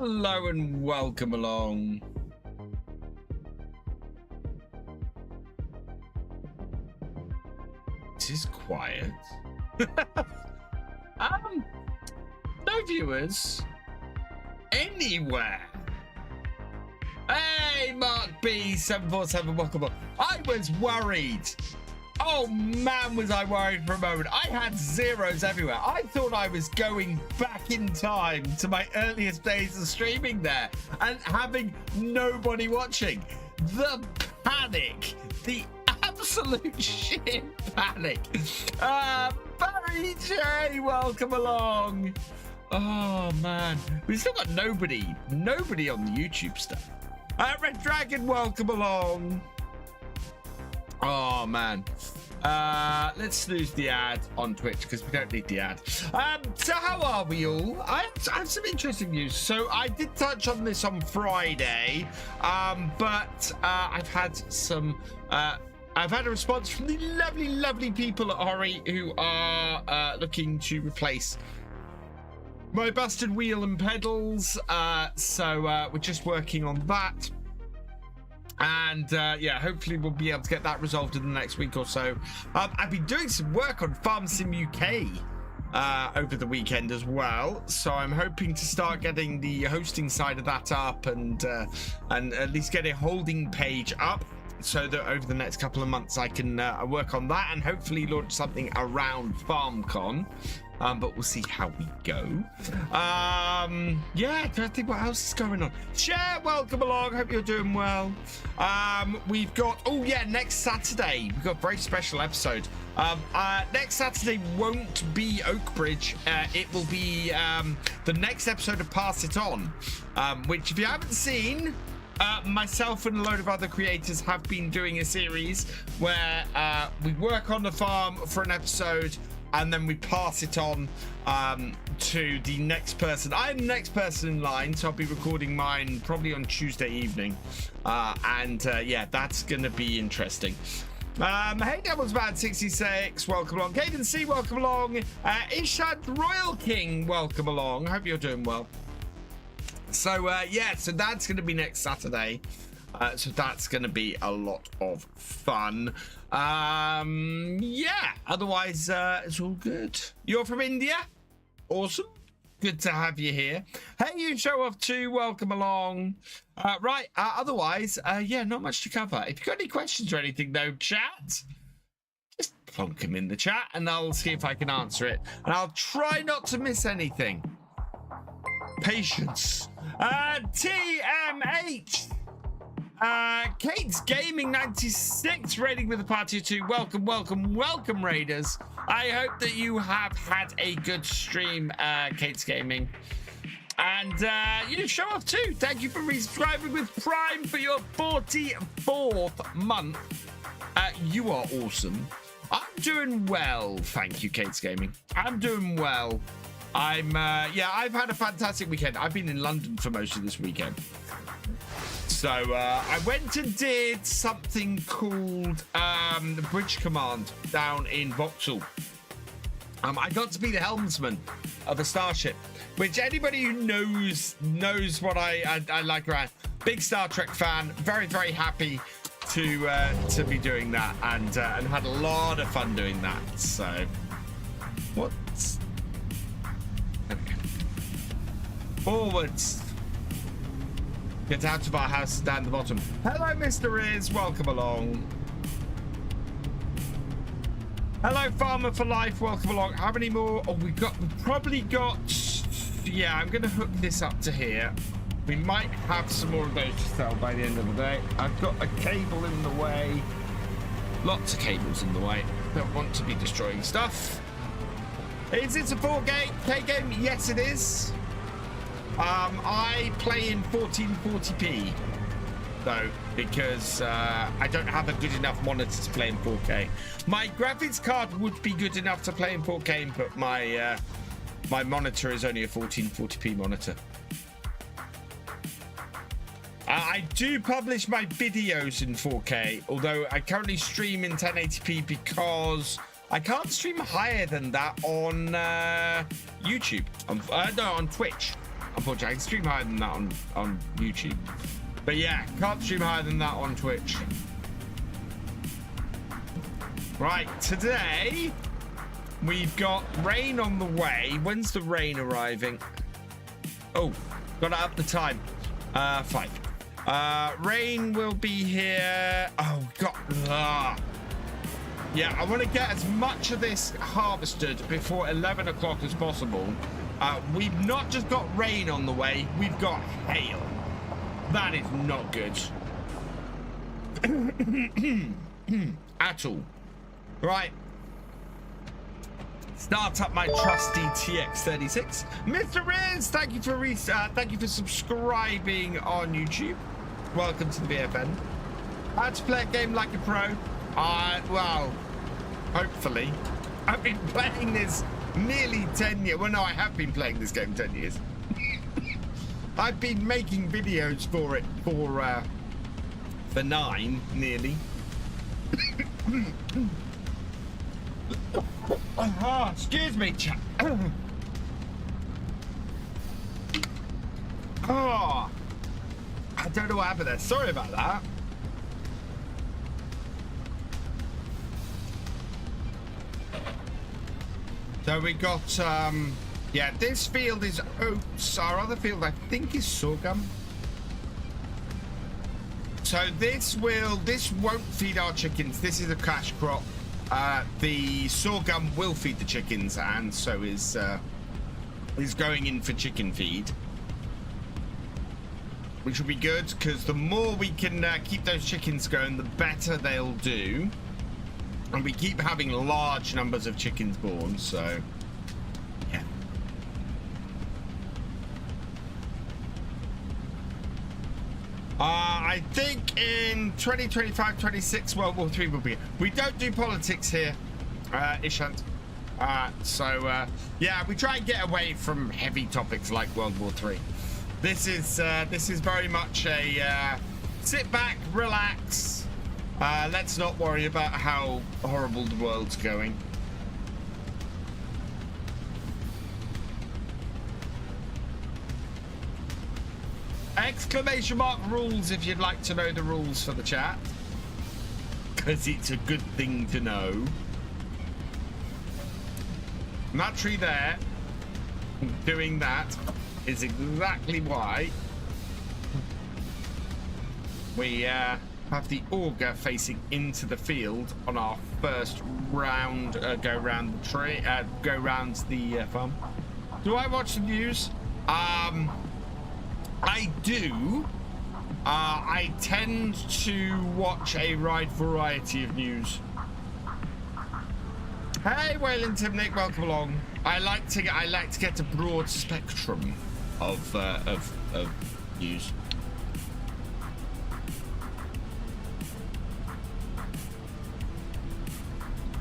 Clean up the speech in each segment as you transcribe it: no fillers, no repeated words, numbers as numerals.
Hello and welcome along. This is quiet. No viewers anywhere. Hey, Mark B747, welcome on. I was worried. Oh man, was I worried for a moment. I had zeros everywhere. I thought I was going back in time to my earliest days of streaming there and having nobody watching. The panic, the absolute shit panic. Barry J, welcome along. Oh man, we've still got nobody on the YouTube stuff. Red Dragon, welcome along. Oh man, let's snooze the ad on Twitch because we don't need the ad. So how are we all? I have some interesting news. So I did touch on this on Friday, but I've had a response from the lovely people at Ori who are looking to replace my busted wheel and pedals. So we're just working on that. And yeah, hopefully we'll be able to get that resolved in the next week or so. I've been doing some work on Farm Sim UK over the weekend as well, so I'm hoping to start getting the hosting side of that up and at least get a holding page up, so that over the next couple of months I can work on that and hopefully launch something around FarmCon. But we'll see how we go. Yeah, I think what else is going on. Cher, welcome along. Hope you're doing well. We've got, oh yeah, next Saturday we've got a very special episode. Next Saturday won't be Oakbridge. It will be the next episode of Pass It On, which if you haven't seen, myself and a load of other creators have been doing a series where we work on the farm for an episode and then we pass it on to the next person. I'm the next person in line, so I'll be recording mine probably on Tuesday evening. Yeah, that's going to be interesting. Hey, Devil's Bad 66, welcome along. Caden C, welcome along. Ishad Royal King, welcome along. Hope you're doing well. So, yeah, so that's going to be next Saturday. So that's going to be a lot of fun. Yeah, otherwise it's all good. You're from India? Awesome. Good to have you here. Hey, you show off too. Welcome along. Right, otherwise, yeah, not much to cover. If you've got any questions or anything, though, chat, just plonk them in the chat and I'll see if I can answer it. And I'll try not to miss anything. Patience. TMH. Kate's Gaming 96 raiding with a party or two. Welcome Raiders. I hope that you have had a good stream, Kate's Gaming. And you show off too. Thank you for resubscribing with Prime for your 44th month. You are awesome. I'm doing well, thank you, Kate's Gaming. I'm doing well. Yeah, I've had a fantastic weekend. I've been in London for most of this weekend. So I went and did something called the Bridge Command down in Vauxhall. I got to be the helmsman of a starship, which anybody who knows what I like around. Big Star Trek fan, very happy to be doing that, and had a lot of fun doing that. So what's okay. Forwards. Get out of our house, down the bottom. Hello, Mr. Riz. Welcome along. Hello, Farmer for Life. Welcome along. How many more? Oh, we've probably got. Yeah, I'm going to hook this up to here. We might have some more of those to sell by the end of the day. I've got a cable in the way. Lots of cables in the way. Don't want to be destroying stuff. Is it a 4K game? Yes, it is. I play in 1440p though, because I don't have a good enough monitor to play in 4K. My graphics card would be good enough to play in 4K, but my my monitor is only a 1440p monitor. I do publish my videos in 4K, although I currently stream in 1080p because I can't stream higher than that on YouTube. No, on Twitch. unfortunately. I can stream higher than that on YouTube. But yeah, can't stream higher than that on Twitch. Right, today we've got rain on the way. When's the rain arriving? Oh, gotta up the time. 5. Rain will be here. Oh, God. Yeah, I want to get as much of this harvested before 11 o'clock as possible. We've not just got rain on the way, we've got hail. That is not good. At all. Right. Start up my trusty TX36. Mr. Riz, thank you for subscribing on YouTube. Welcome to the VFN. How to play a game like a pro? Well, hopefully. I've been playing this nearly 10 years. Well, no, I have been playing this game 10 years. I've been making videos for it for 9, nearly. Excuse me, chap. Oh, I don't know what happened there. Sorry about that. So we got, yeah, this field is oats. Our other field, I think, is sorghum. So this won't feed our chickens. This is a cash crop. The sorghum will feed the chickens, and so is going in for chicken feed, which will be good because the more we can keep those chickens going, the better they'll do. And we keep having large numbers of chickens born, so yeah. I think in 2025-26 World War III will be. We don't do politics here, Ishant. Yeah, we try and get away from heavy topics like World War III. This is very much a sit back, relax. Let's not worry about how horrible the world's going. Exclamation mark rules if you'd like to know the rules for the chat, because it's a good thing to know. That tree there doing that is exactly why we have the auger facing into the field on our first round, go round the tree, go round the farm. Do I watch the news? I do. I tend to watch a wide variety of news. Hey, Wayland Tim Nick, welcome along. I like to get a broad spectrum of news.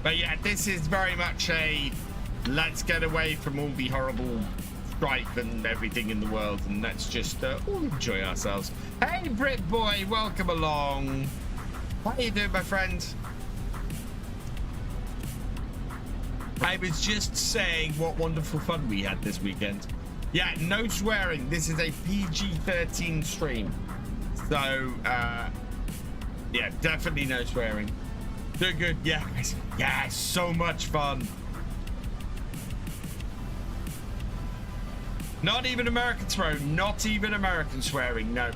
But yeah, this is very much a let's get away from all the horrible strife and everything in the world, and let's just all enjoy ourselves. Hey, Brit boy, welcome along. How you doing, my friend? I was just saying what wonderful fun we had this weekend. Yeah, no swearing. This is a PG-13 stream, so yeah, definitely no swearing. Doing good, yeah, yeah, so much fun. Not even American swearing, not even American swearing, no.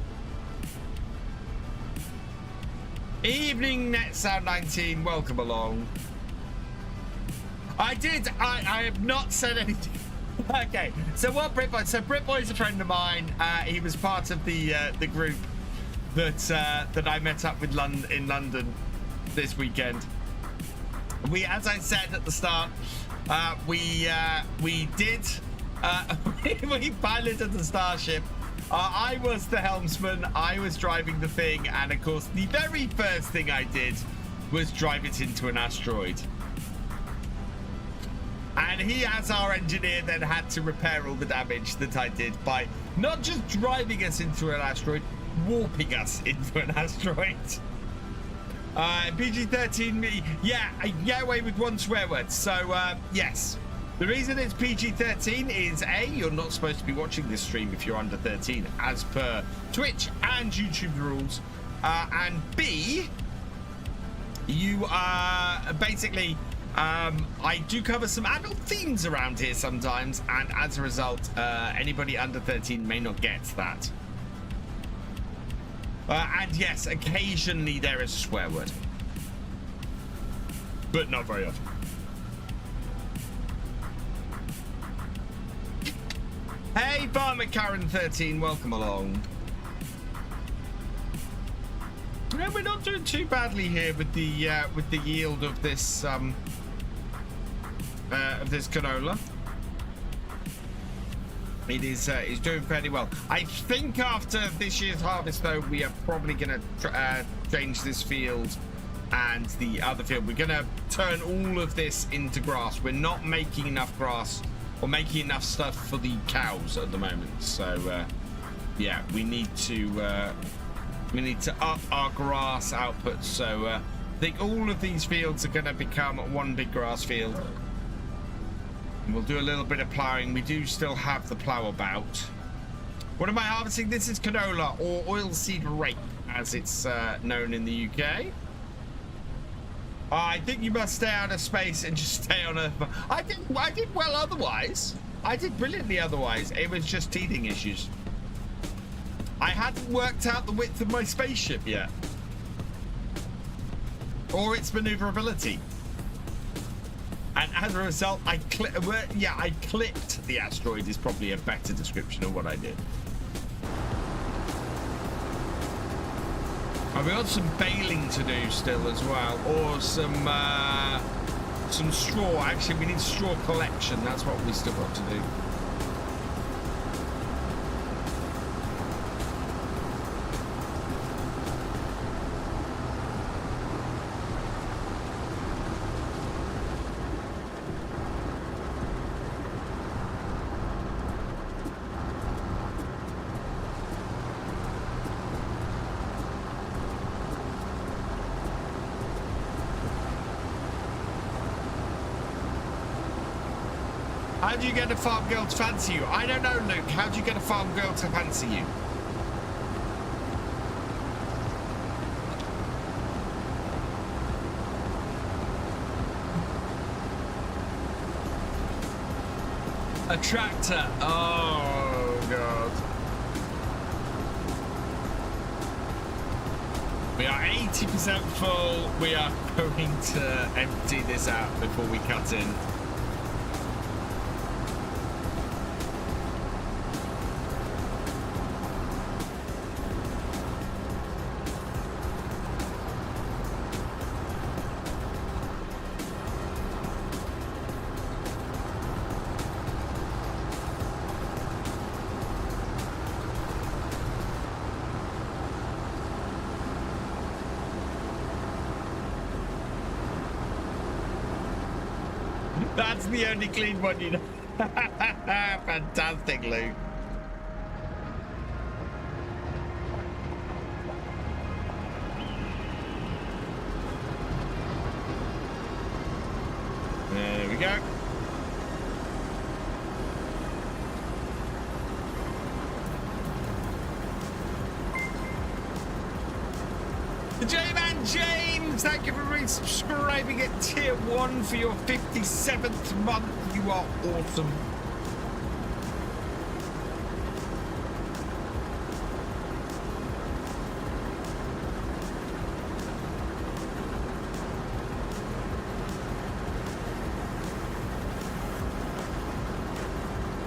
Evening NetSound 19, welcome along. I have not said anything. Okay, so what Britboy? So Britboy's a friend of mine. He was part of the group that I met up with in London this weekend. We, as I said at the start, we piloted the Starship. I was the helmsman. I was driving the thing, and of course, the very first thing I did was drive it into an asteroid. And he, as our engineer, then had to repair all the damage that I did by not just driving us into an asteroid, warping us into an asteroid. PG-13, yeah, I get away with one swear word. So, yes. The reason it's PG-13 is A, you're not supposed to be watching this stream if you're under 13, as per Twitch and YouTube rules. And B, you are basically, I do cover some adult themes around here sometimes, and as a result, anybody under 13 may not get that. And yes, occasionally there is a swear word, but not very often. Hey, Farmer Karen 13, welcome along. No, we're not doing too badly here with the yield of this canola. It is doing fairly well. I think after this year's harvest, though, we are probably going to change this field and the other field. We're going to turn all of this into grass. We're not making enough grass or making enough stuff for the cows at the moment. So, yeah, we need to up our grass output. So, I think all of these fields are going to become one big grass field. We'll do a little bit of ploughing. We do still have the plough about. What am I harvesting? This is canola, or oilseed rape, as it's known in the UK. I think you must stay out of space and just stay on Earth. I did well otherwise. I did brilliantly otherwise. It was just teething issues. I hadn't worked out the width of my spaceship yet, or its maneuverability. And as a result, I clipped the asteroid is probably a better description of what I did. I've got some baling to do still as well, or some straw. Actually, we need straw collection. That's what we still got to do. How do you get a farm girl to fancy you? I don't know, Luke. How do you get a farm girl to fancy you? A tractor. Oh, God. We are 80% full. We are going to empty this out before we cut in. That's the only clean one, you know. Fantastic, Luke. There we go. The J-Man James, thank you for resubscribing at tier 1 for your 57th month. You are awesome.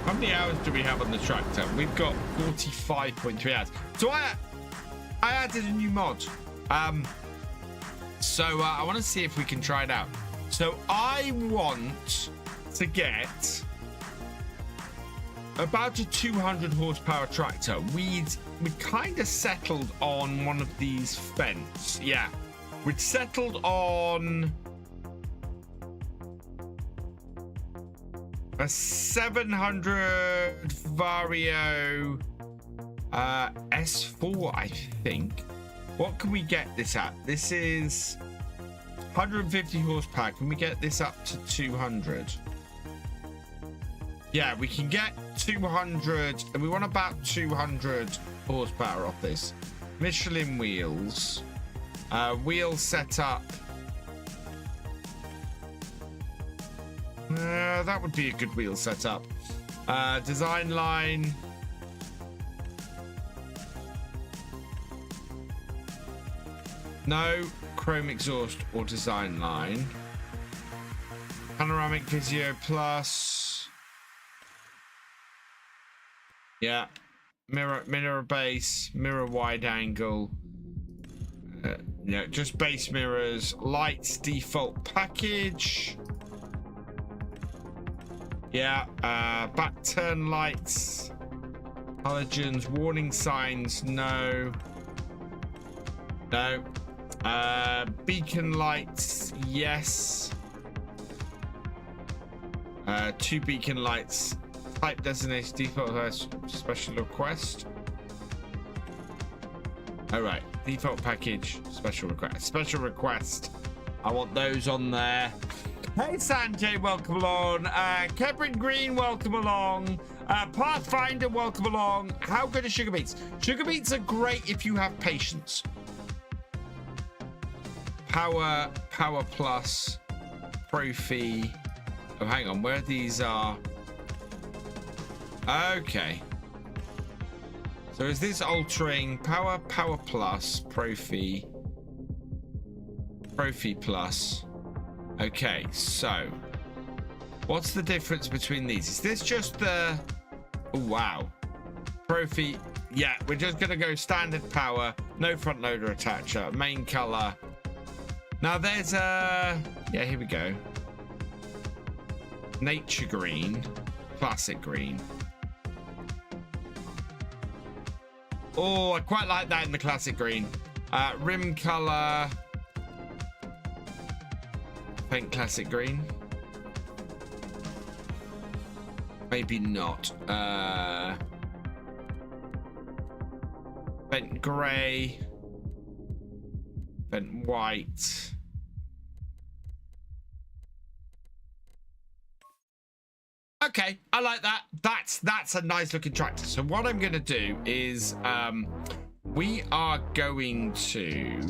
How many hours do we have on the tractor? We've got 45.3 hours. So I added a new mod. So I want to see if we can try it out. So I want to get about a 200 horsepower tractor. We kind of settled on one of these Fence. Yeah, we'd settled on a 700 Vario S4, I think. What can we get this at? This is 150 horsepower. Can we get this up to 200? Yeah, we can get 200, and we want about 200 horsepower off this. Michelin wheels. Wheel setup. That would be a good wheel setup. Design line. No chrome exhaust or design line. Panoramic Visio Plus. Yeah. Mirror base, mirror wide angle. No, just base mirrors. Lights default package. Yeah. Back turn lights. Halogens, warning signs. No. No. Beacon lights. Yes. 2 beacon lights. Type designation default special request. All right, default package special request. Special request. I want those on there. Hey Sanjay, welcome along. Kevin Green, welcome along. Pathfinder, welcome along. How good are sugar beets? Sugar beets are great if you have patience. Power plus, Profi. Oh, hang on, where these are. Okay. So is this altering power plus, Profi plus? Okay, so what's the difference between these? Is this just the, oh, wow, Profi? Yeah, we're just gonna go standard power, no front loader attacher, main color. Now there's a, yeah, here we go. Nature green, classic green. Oh, I quite like that in the classic green. Rim color, paint classic green. Maybe not. Bent gray, bent white. Okay, I like that. That's a nice looking tractor. So what I'm going to do is we are going to,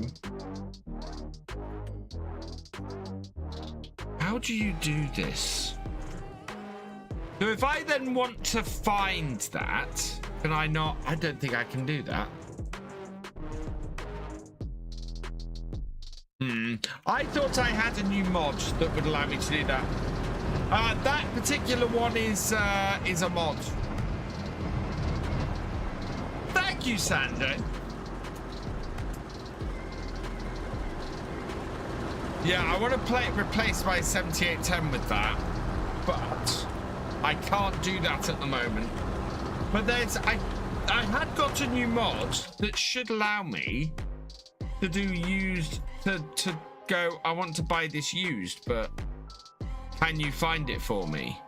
how do you do this? So if I then want to find that, can I not? I don't think I can do that. I thought I had a new mod that would allow me to do that. That particular one is a mod. Thank you, Sander. Yeah, I want to replace my 7810 with that, but I can't do that at the moment. But there's I had got a new mod that should allow me to do used to go. I want to buy this used, but can you find it for me?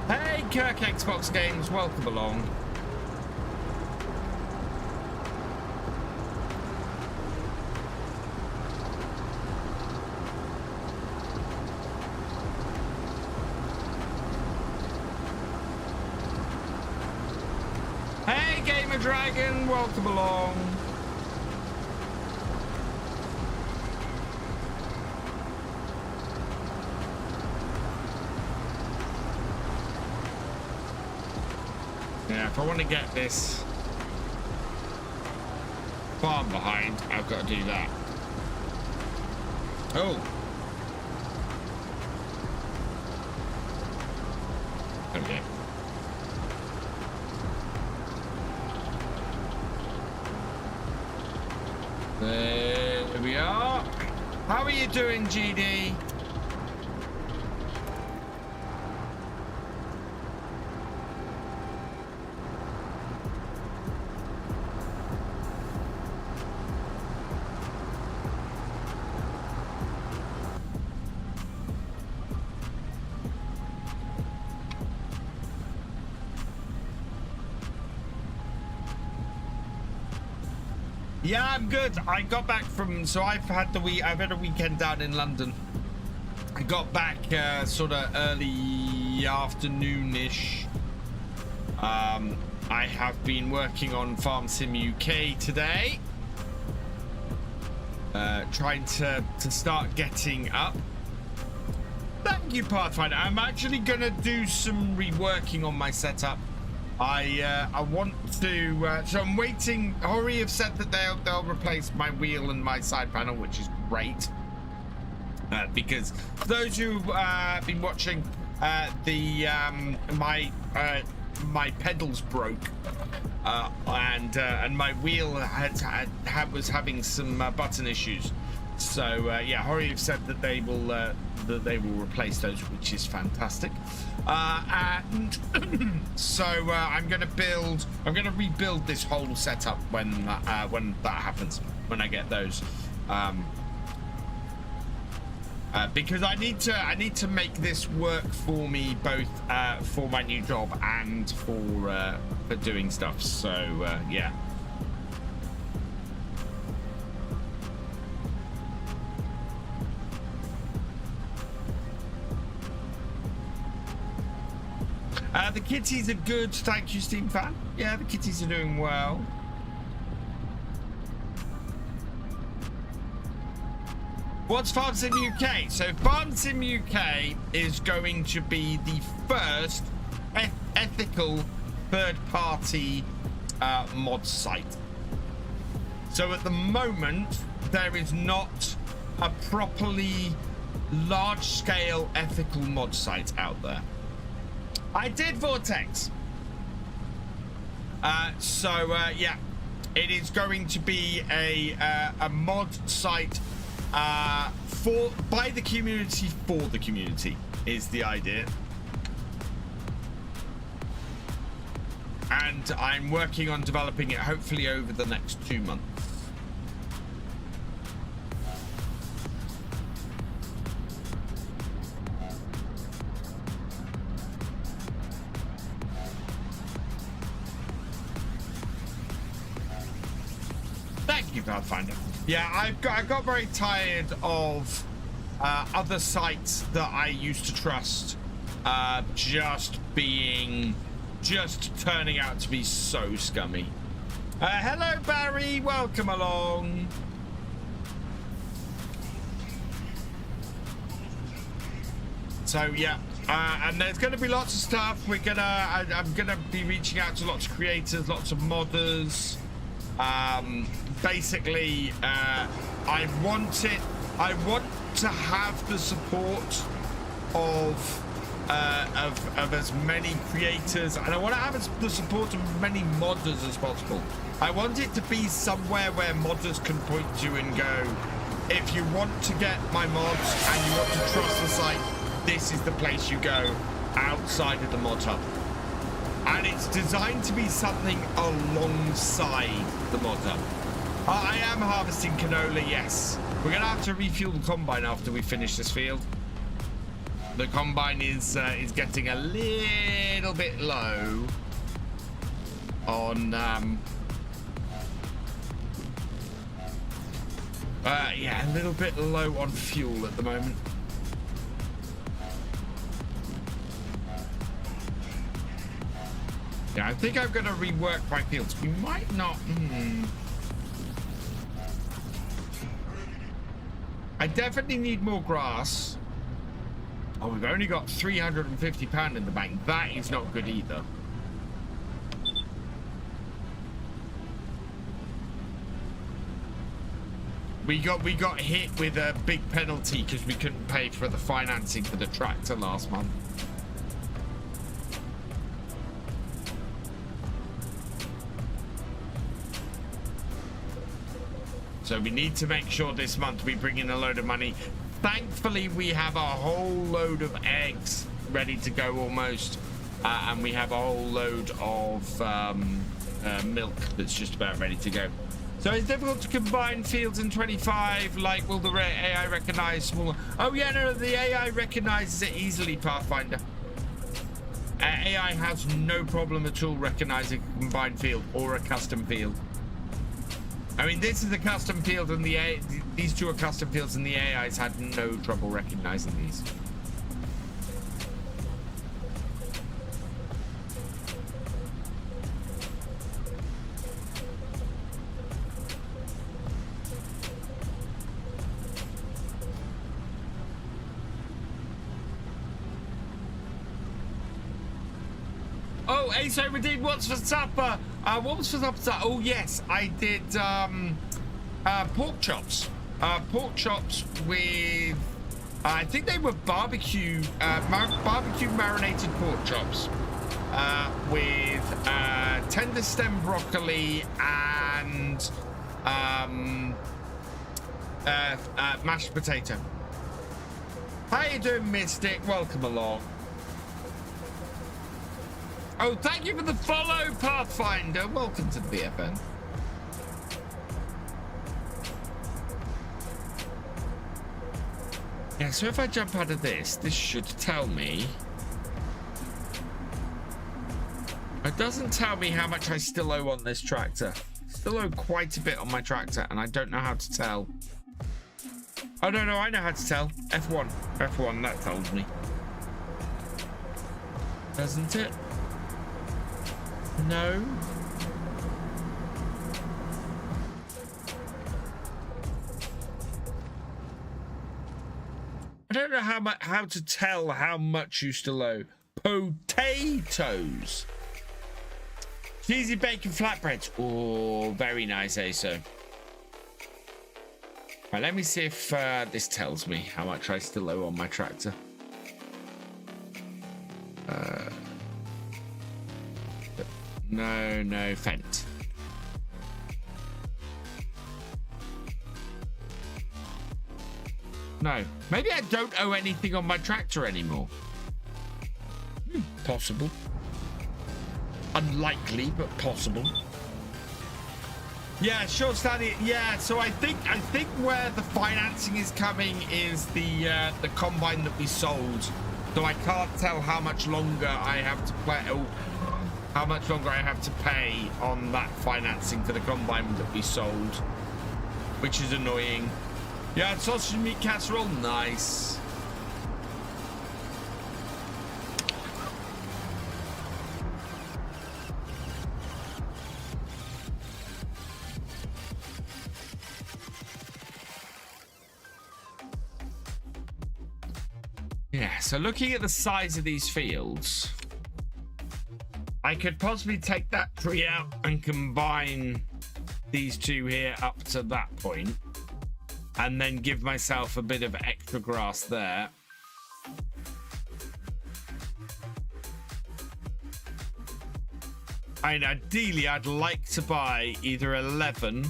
Hey, Kirk Xbox Games, welcome along. Hey, Gamer Dragon, welcome along. Yeah, if I want to get this farm behind, I've got to do that. Oh. Okay. There we are. How are you doing, GD? Yeah, I'm good. I got back from, so I've had a weekend down in London. I got back sort of early afternoon-ish. I have been working on Farm Sim UK today. Trying to start getting up. Thank you, Pathfinder. I'm actually gonna do some reworking on my setup. I want to. So I'm waiting. Hori have said that they'll replace my wheel and my side panel, which is great. Because for those who've been watching, my pedals broke, and my wheel was having some button issues. So yeah, Hori have said that they will replace those, which is fantastic. And so I'm gonna rebuild this whole setup when that happens, when I get those. Because I need to make this work for me, both for my new job and for doing stuff. So yeah. The kitties are good, thank you, Steam Fan. Yeah, the kitties are doing well. What's Farm Sim UK? So Farm Sim UK is going to be the first ethical third-party mod site. So at the moment, there is not a properly large-scale ethical mod site out there. I did Vortex. Yeah, it is going to be a mod site by the community for the community is the idea. And I'm working on developing it hopefully over the next 2 months. Pathfinder. Yeah, I got very tired of other sites that I used to trust just turning out to be so scummy. Hello Barry, welcome along. So yeah, and there's going to be lots of stuff. I'm gonna be reaching out to lots of creators, lots of modders. Basically, I want to have the support of as many creators, and I want to have the support of as many modders as possible. I want it to be somewhere where modders can point to and go, if you want to get my mods and you want to trust the site, this is the place you go outside of the mod hub. And it's designed to be something alongside the mod hub. I am harvesting canola, yes. We're gonna have to refuel the combine after we finish this field. The combine is getting a little bit low on yeah, a little bit low on fuel at the moment. Yeah, I think I'm gonna rework my fields. We might not. I definitely need more grass. Oh, we've only got £350 in the bank. That is not good either. We got hit with a big penalty because we couldn't pay for the financing for the tractor last month. So we need to make sure this month we bring in a load of money. Thankfully, we have a whole load of eggs ready to go almost. And we have a whole load of milk that's just about ready to go. So it's difficult to combine fields in 25. Like, will the AI recognize smaller? Oh yeah, no, the AI recognizes it easily, Pathfinder. AI has no problem at all recognizing a combined field or a custom field. I mean, this is a custom field, and these two are custom fields, and the AIs had no trouble recognizing these. Oh, Ace redeemed what's for supper? What was for supper? Oh yes, I did pork chops. Pork chops with I think they were barbecue marinated pork chops with tender stem broccoli and mashed potato. How you doing, Mystic? Welcome along. Oh, thank you for the follow, Pathfinder. Welcome to the BFN. Yeah, so if I jump out of this should tell me. It doesn't tell me how much I still owe on this tractor. Still owe quite a bit on my tractor, and I don't know how to tell. Oh, no, I know how to tell. F1. F1, that tells me. Doesn't it? No. I don't know how to tell how much you still owe. Potatoes. Cheesy bacon flatbreads. Oh, very nice, ASO. Right, let me see if this tells me how much I still owe on my tractor. No, Fent. No, maybe I don't owe anything on my tractor anymore. Possible. Unlikely, but possible. Yeah, sure, Stanley. Yeah, so I think where the financing is coming is the combine that we sold. So I can't tell how much longer I have to play. Oh, how much longer I have to pay on that financing for the combine that we sold, which is annoying. Yeah, sausage meat casserole, nice. Yeah, so looking at the size of these fields, I could possibly take that tree out and combine these two here up to that point, and then give myself a bit of extra grass there. And ideally, I'd like to buy either 11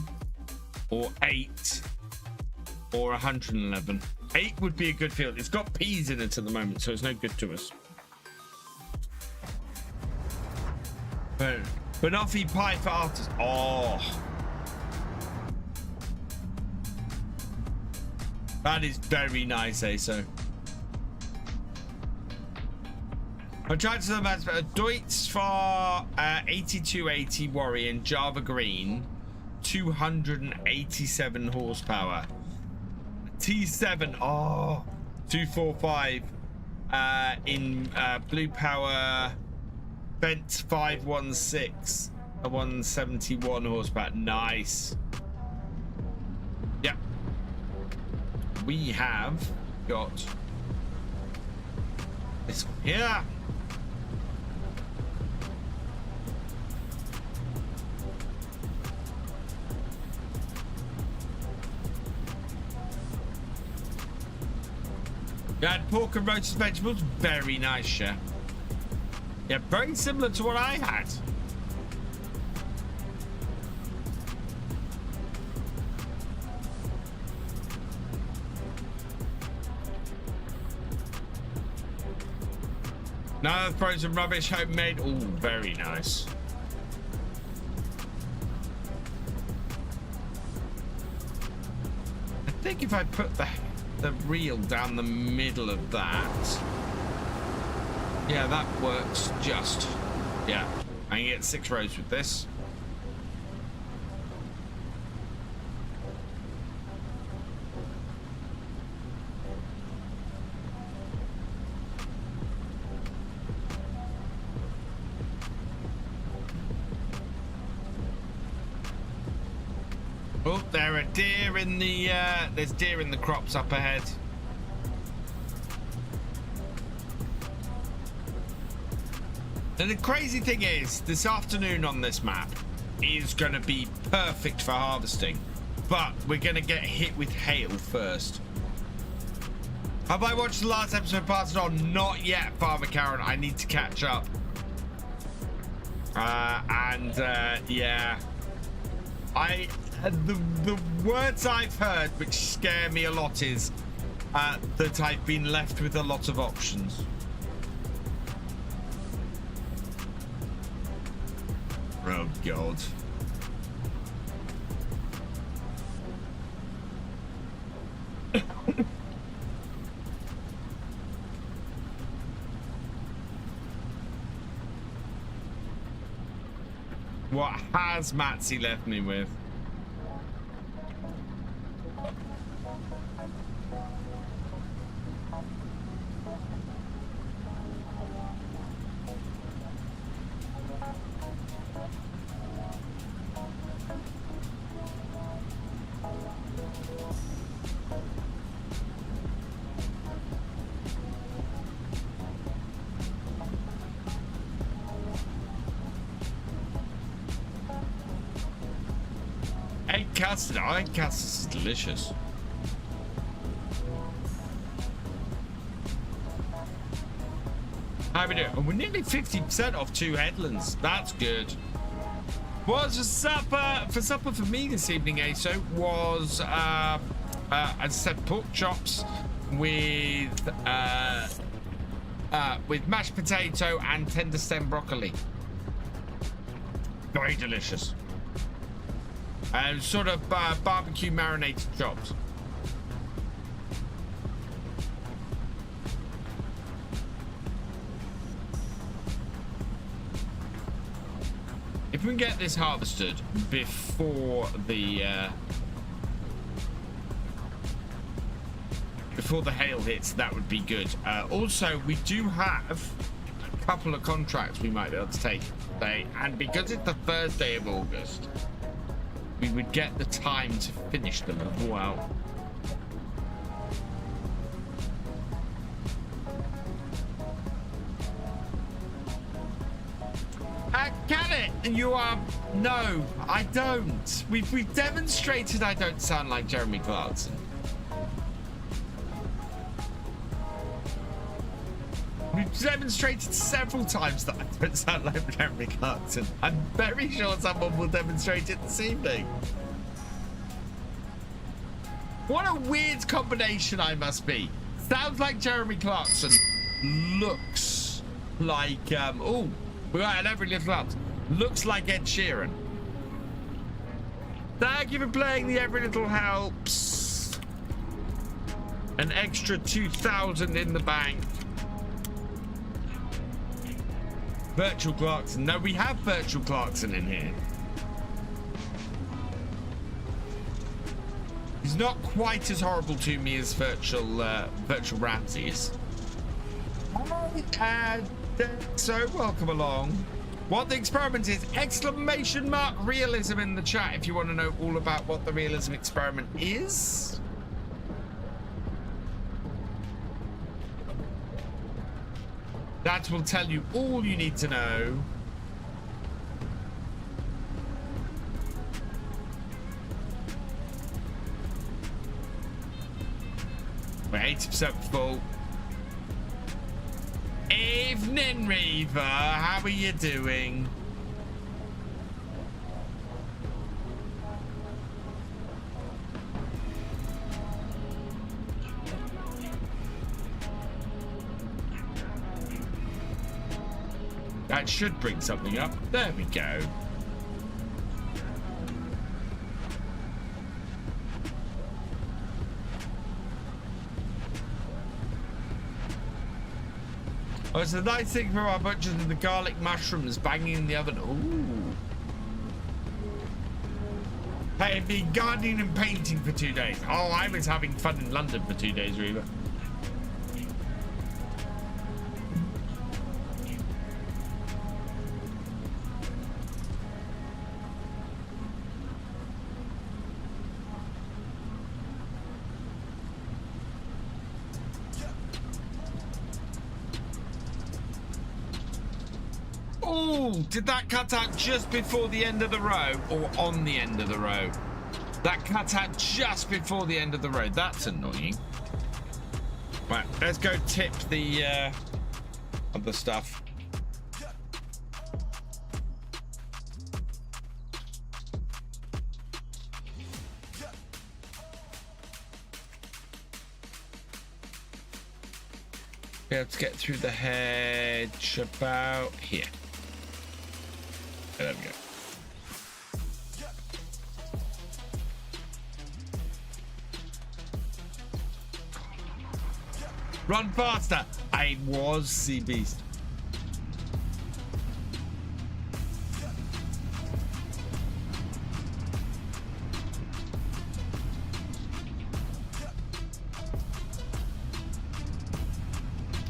or 8 or 111. 8 would be a good field. It's got peas in it at the moment, so it's no good to us. Banoffee pie for artists. Oh, that is very nice, ASO. I'm trying to match Deutz for 8280 Warrior and Java Green, 287 horsepower. T7, oh, 245 in Blue Power. Bent 516, a 171 horsepower. Nice. Yep. We have got this one here. You had pork and roasted vegetables. Very nice, chef. Yeah, very similar to what I had. No frozen rubbish, homemade. Oh, very nice. I think if I put the reel down the middle of that. Yeah, that works just. Yeah, I can get 6 rows with this. Oh, there are deer in the, there's deer in the crops up ahead. And the crazy thing is, this afternoon on this map is going to be perfect for harvesting, but we're going to get hit with hail first. Have I watched the last episode passed on? Not yet, Farmer Karen. I need to catch up. Yeah. The words I've heard which scare me a lot is that I've been left with a lot of options. Oh God. What has Matsy left me with? Egg custard. Oh, egg custard is delicious. How we doing? Oh, we're nearly 50% off 2 headlands. That's good. What's for supper for me this evening, ASO, was as I said, pork chops with mashed potato and tender stem broccoli. Very delicious. Sort of barbecue marinated chops. If we can get this harvested before the hail hits, that would be good. Also, we do have a couple of contracts we might be able to take today, and because it's the first day of August, we would get the time to finish them as well. Can it? You are... No, I don't. We've demonstrated I don't sound like Jeremy Clarkson. We've demonstrated several times that I don't sound like Jeremy Clarkson. I'm very sure someone will demonstrate it this evening. What a weird combination I must be. Sounds like Jeremy Clarkson. Looks like... oh, we got an every little helps. Looks like Ed Sheeran. Thank you for playing the Every Little Helps. An extra 2,000 in the bank. Virtual Clarkson. No, we have Virtual Clarkson in here. He's not quite as horrible to me as Virtual Ramsey is. So welcome along. What the experiment is, exclamation mark realism in the chat if you want to know all about what the realism experiment is. That will tell you all you need to know. We're 80% full. Evening, Reaver. How are you doing? That should bring something up. There we go. Oh, it's a nice thing for our butchers with the garlic mushrooms banging in the oven. Ooh. Hey, I've been gardening and painting for 2 days. Oh, I was having fun in London for 2 days, Reaver. Oh, did that cut out just before the end of the row or on the end of the row? That cut out just before the end of the row. That's annoying. Right, let's go tip the other stuff. Be able to get through the hedge about here. There we go. Run faster! I was sea beast.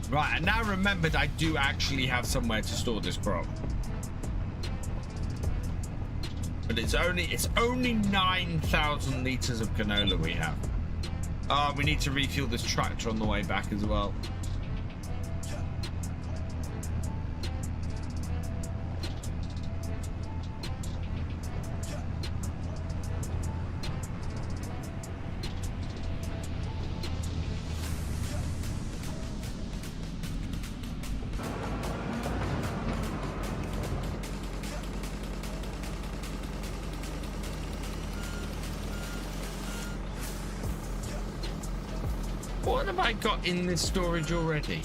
Right, and now remembered I do actually have somewhere to store this crop. But it's only 9,000 liters of canola we have. We need to refuel this tractor on the way back as well. What have I got in this storage already?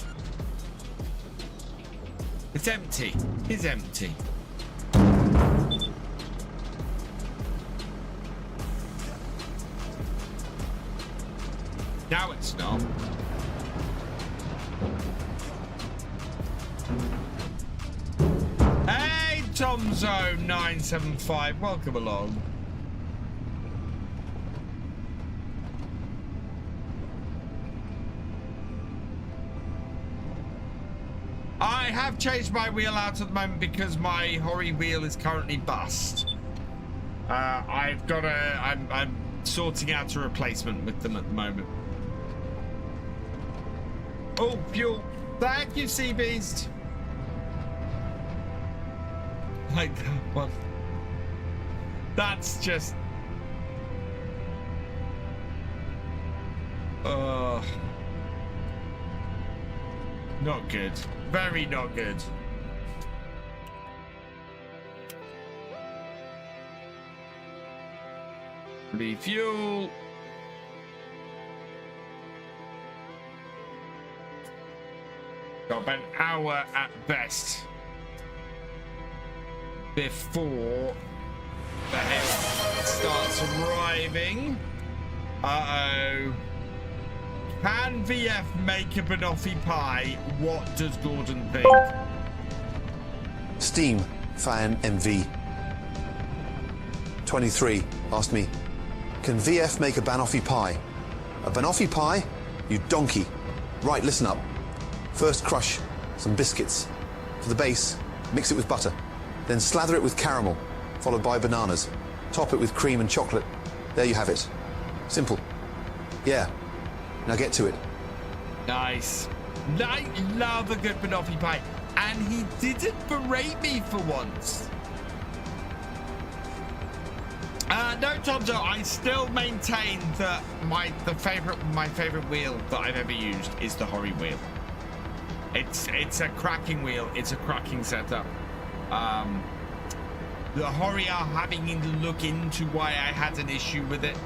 It's empty. It's empty. Now it's not. Hey, TomZone975, welcome along. I have changed my wheel out at the moment because my Hori wheel is currently bust. I've got I'm sorting out a replacement with them at the moment. Oh, fuel. Thank you, Sea Beast. Like that one. That's just... not good. Very not good. Refuel. Got about an hour at best before the help starts arriving. Uh-oh. Can VF make a banoffee pie? What does Gordon think? Steam Fan MV 23 asked me, can VF make a banoffee pie? A banoffee pie? You donkey. Right, listen up. First crush some biscuits. For the base, mix it with butter. Then slather it with caramel, followed by bananas. Top it with cream and chocolate. There you have it. Simple. Yeah. Now get to it. Nice. I love a good banoffee pie. And he didn't berate me for once. No, Tomzo, I still maintain that my favorite wheel that I've ever used is the Hori wheel. It's a cracking wheel. It's a cracking setup. The Hori are having to look into why I had an issue with it.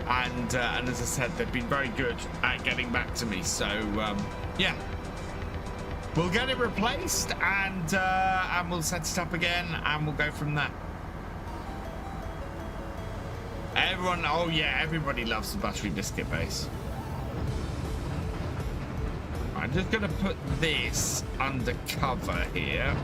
And as I said, they've been very good at getting back to me. So, yeah. We'll get it replaced and we'll set it up again and we'll go from there. Everyone, oh yeah, everybody loves the buttery biscuit base. I'm just going to put this under cover here.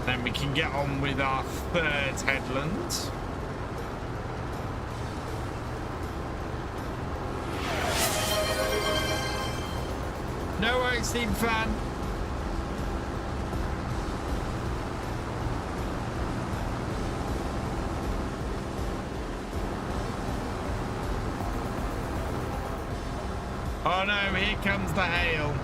Then we can get on with our third headland. No Sorry, Steam fan. Oh no, here comes the hail.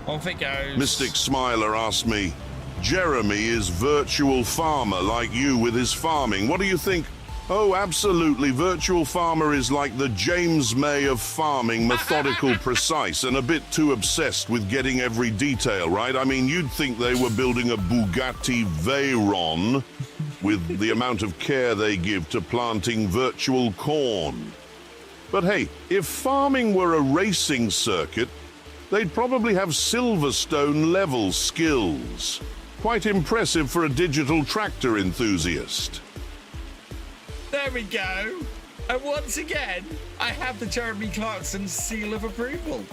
Off it goes. Mystic Smiler asked me, Jeremy is virtual farmer like you with his farming. What do you think? Oh, absolutely. Virtual farmer is like the James May of farming, methodical, precise, and a bit too obsessed with getting every detail, right? I mean, you'd think they were building a Bugatti Veyron with the amount of care they give to planting virtual corn. But hey, if farming were a racing circuit, they'd probably have Silverstone-level skills. Quite impressive for a digital tractor enthusiast. There we go. And once again, I have the Jeremy Clarkson seal of approval.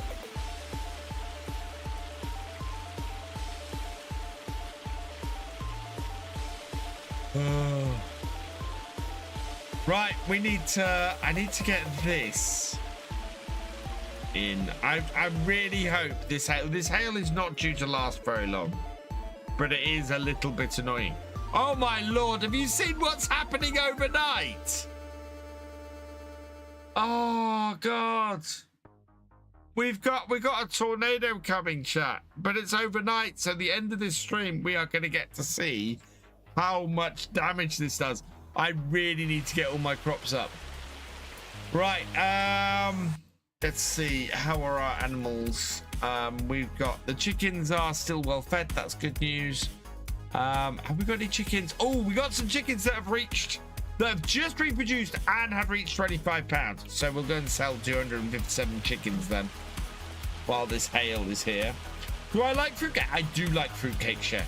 Right, I need to get this in. I really hope this hail is not due to last very long, but it is a little bit annoying. Oh my lord, have you seen what's happening overnight? Oh god. We've got a tornado coming, chat, but it's overnight, so at the end of this stream we are going to get to see how much damage this does. I really need to get all my crops up. Right, let's see, how are our animals? We've got the chickens are still well fed, that's good news. Have we got any chickens? Oh, we got some chickens that have just reproduced and have reached 25 pounds. So we'll go and sell 257 chickens then while this hail is here. Do I like fruitcake? I do like fruitcake, chef.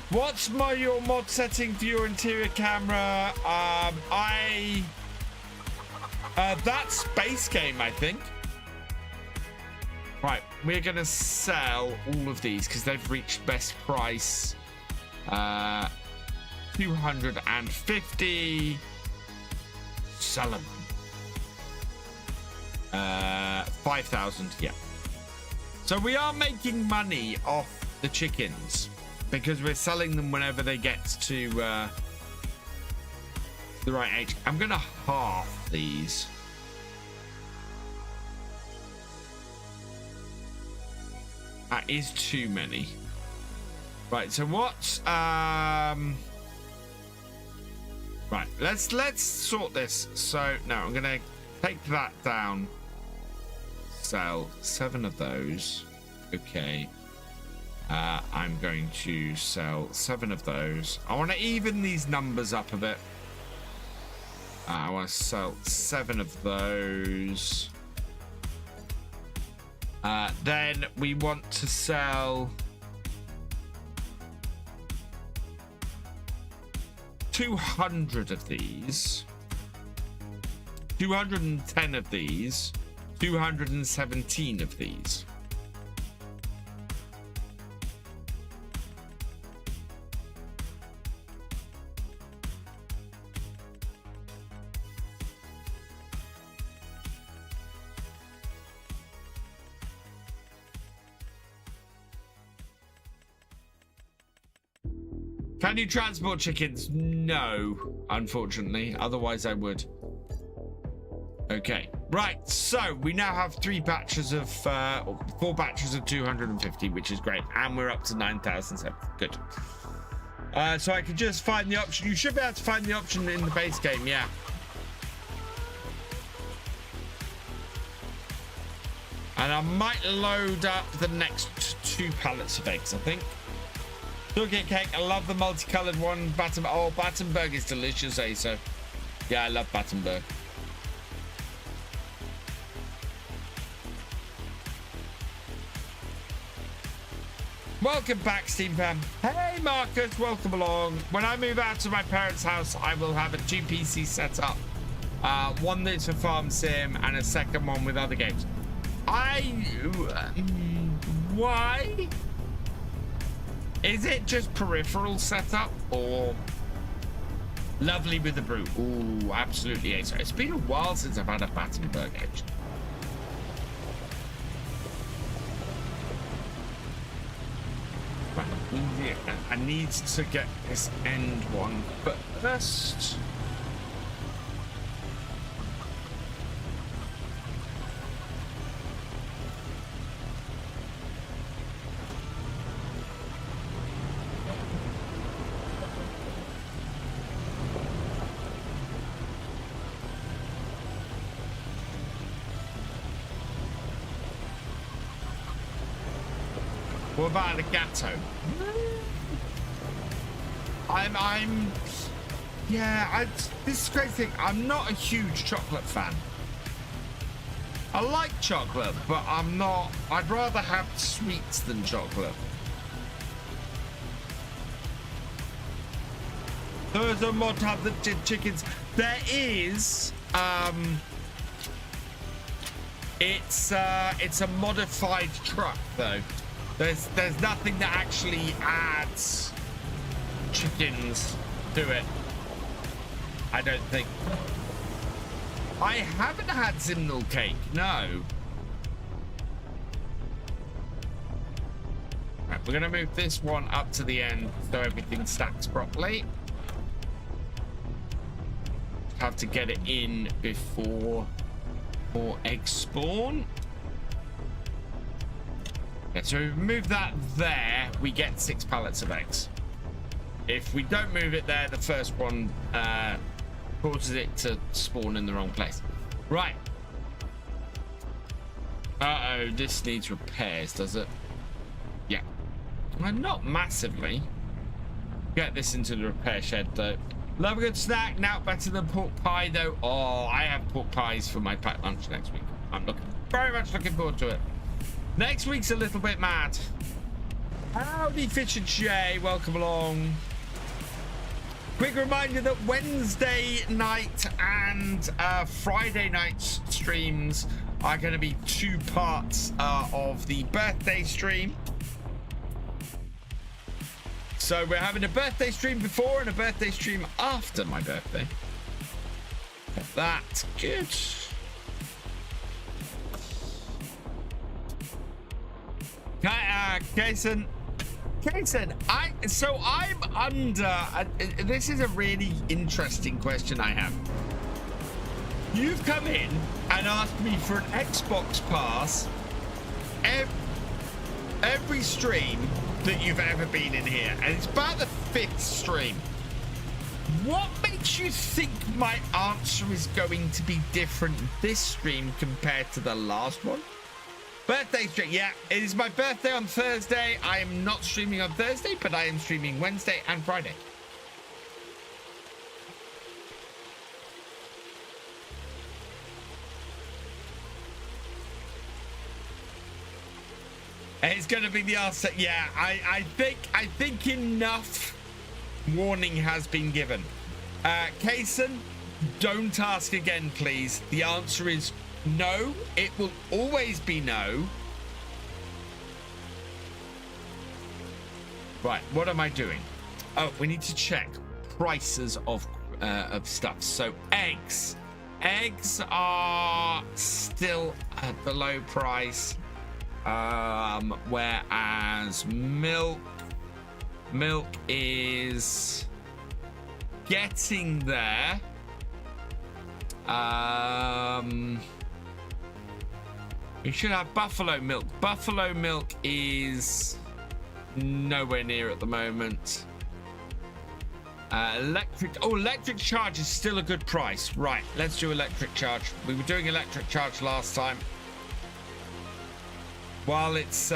What's your mod setting for your interior camera? That's base game, I think. Right, we're gonna sell all of these because they've reached best price. 250. Sell them. 5,000. Yeah. So we are making money off the chickens because we're selling them whenever they get to the right age. I'm gonna half these. That is too many. Right, so what's right, let's sort this. So no, I'm gonna take that down. Sell 7 of those. Okay. I'm going to sell 7 of those. I want to even these numbers up a bit. I want to sell 7 of those. Then we want to sell 200 of these, 210 of these, 217 of these. Can you transport chickens? No, unfortunately. Otherwise, I would. Okay, right. So we now have 4 batches of 250, which is great, and we're up to 9,007. Good. So I can just find the option. You should be able to find the option in the base game, yeah. And I might load up the next 2 pallets of eggs, I think. Chocolate cake, I love the multicolored one. Battenberg is delicious, eh? So, yeah, I love Battenberg. Welcome back, Steam Fam. Hey, Marcus, welcome along. When I move out to my parents' house, I will have a 2 PC set up. One that's for Farm Sim and a second one with other games. Why? Is it just peripheral setup or lovely with the brew? Ooh, absolutely. It's been a while since I've had a Battenberg, actually. need to get this end one first. What about a gatto? This is the crazy thing. I'm not a huge chocolate fan. I like chocolate, but I'm not. I'd rather have sweets than chocolate. There's a mod hub that did chickens. There is. It's a modified truck though. There's nothing that actually adds chickens to it. I don't think. I haven't had Zimnal cake, no. Right, we're gonna move this one up to the end so everything stacks properly. Have to get it in before more eggs spawn. Okay, so if we move that there, we get 6 pallets of eggs. If we don't move it there, the first one causes it to spawn in the wrong place. Right. Uh-oh, this needs repairs, does it? Yeah. Well, not massively. Get this into the repair shed, though. Love a good snack. Now better than pork pie, though. Oh, I have pork pies for my packed lunch next week. I'm very much looking forward to it. Next week's a little bit mad. Howdy, Thefisherj. Welcome along. Quick reminder that Wednesday night and Friday night streams are going to be 2 parts of the birthday stream. So we're having a birthday stream before and a birthday stream after my birthday. That's good. Kason, I'm under. This is a really interesting question I have. You've come in and asked me for an Xbox pass every stream that you've ever been in here, and it's about the 5th stream. What makes you think my answer is going to be different this stream compared to the last one? Birthday stream, yeah, it is my birthday on Thursday. I am not streaming on Thursday, but I am streaming Wednesday and Friday. It's going to be the answer. Yeah, I think enough warning has been given. Kason, don't ask again, please. The answer is no. It will always be no. Right, what am I doing? Oh, we need to check prices of stuff. So eggs are still at the low price. Whereas milk is getting there. We should have buffalo milk. Buffalo milk is nowhere near at the moment. Electric charge is still a good price. Right, let's do electric charge. We were doing electric charge last time. While it's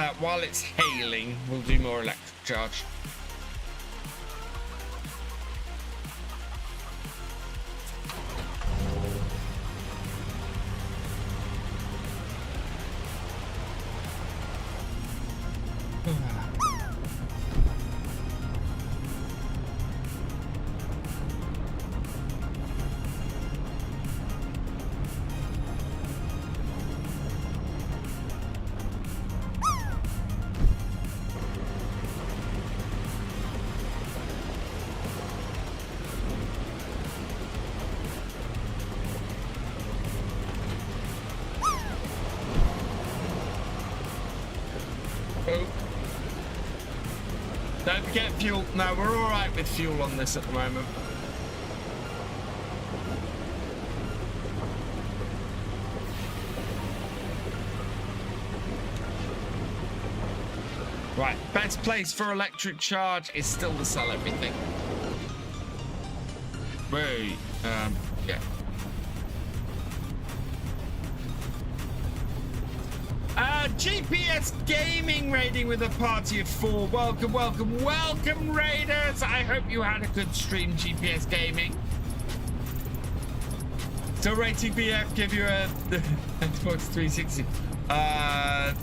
hailing, we'll do more electric charge. get fuel. No, we're all right with fuel on this at the moment. Right, best place for electric charge is still to sell everything. Wait, yeah. GPS gaming raiding with a party of 4. Welcome, welcome, welcome, raiders. I hope you had a good stream, GPS gaming. So rating BF give you a Xbox 360. I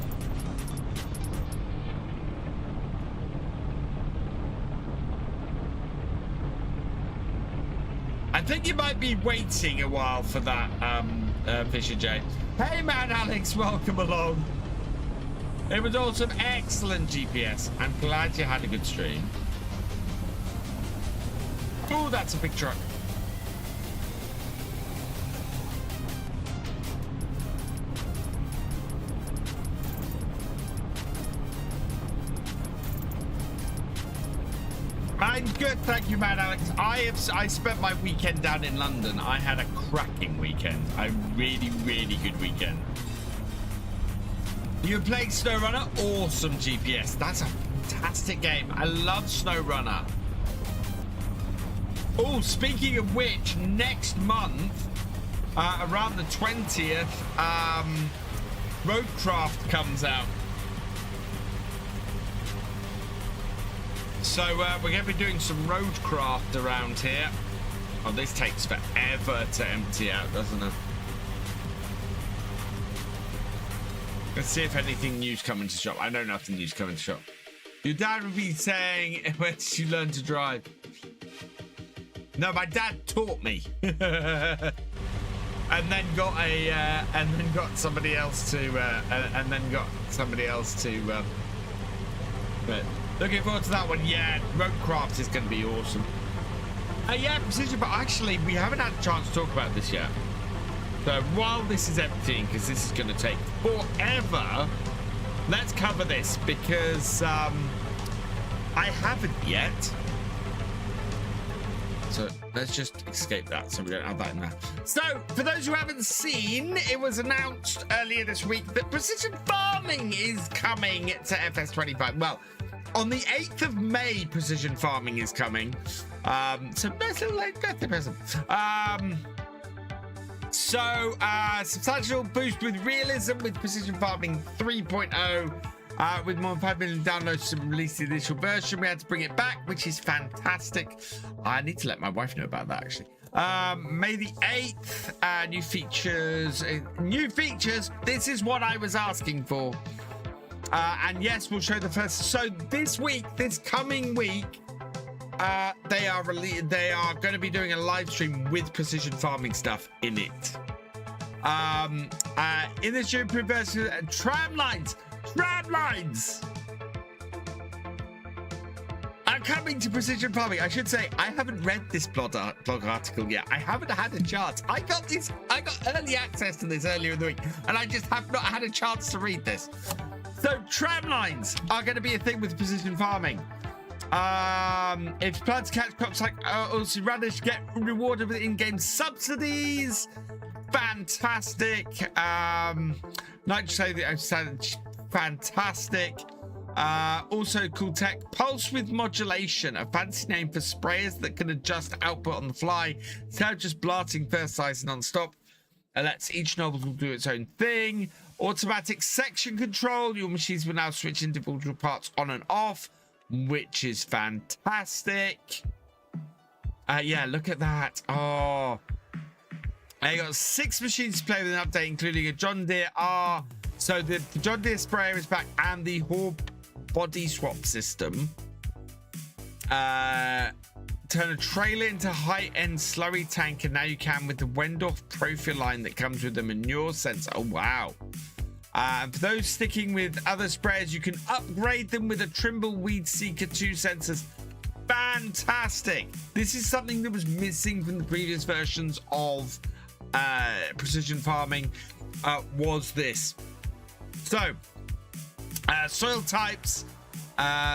think you might be waiting a while for that, Thefisherj. Hey man, Alex, welcome along. It was awesome, excellent GPS. I'm glad you had a good stream. Oh, that's a big truck. I'm good, thank you, man, Alex. I spent my weekend down in London. I had a cracking weekend. A really, really good weekend. You playing SnowRunner? Awesome GPS. That's a fantastic game. I love SnowRunner. Oh, speaking of which, next month, around the 20th, Roadcraft comes out. So we're going to be doing some roadcraft around here. Oh, this takes forever to empty out, doesn't it? Let's see if anything new's coming to shop. I know nothing new's coming to shop. Your dad would be saying, "Where did you learn to drive?" No, my dad taught me, and then got somebody else to, But looking forward to that one. Yeah, Roadcraft is going to be awesome. Yeah, Precision, but actually, we haven't had a chance to talk about this yet. So while this is emptying, because this is going to take forever, let's cover this because I haven't yet. So let's just escape that so we don't have that in there. So for those who haven't seen, it was announced earlier this week that precision farming is coming to FS25. Well, on the 8th of May, precision farming is coming. So nice little late birthday present. So substantial boost with Realism with Precision Farming 3.0. With more than 5 million downloads to release the initial version, we had to bring it back, which is fantastic. I need to let my wife know about that, actually. May the 8th, new features. This is what I was asking for. And yes, we'll show the first. So this coming week, they are going to be doing a live stream with precision farming stuff in it. In this stream, tram lines are coming to precision farming. I should say I haven't read this blog article yet. I haven't had a chance. I got early access to this earlier in the week, and I just have not had a chance to read this. So tram lines are going to be a thing with precision farming. If you plan to catch crops like also radish, get rewarded with in-game subsidies. Fantastic. Nitrogen, fantastic. Also cool tech. Pulse with modulation, a fancy name for sprayers that can adjust output on the fly instead of just blasting fertilizer non-stop. It lets each nozzle do its own thing. Automatic section control. Your machines will now switch individual parts on and off, which is fantastic. Yeah, look at that. Oh, I got 6 machines to play with an update, including a John Deere R. So the John Deere sprayer is back, and the Hor body swap system. Turn a trailer into high-end slurry tank, and now you can with the Wendorf profile line that comes with the manure sensor. Oh wow. For those sticking with other sprayers, you can upgrade them with a Trimble Weed Seeker 2 sensors. Fantastic. This is something that was missing from the previous versions of precision farming, was this. So soil types,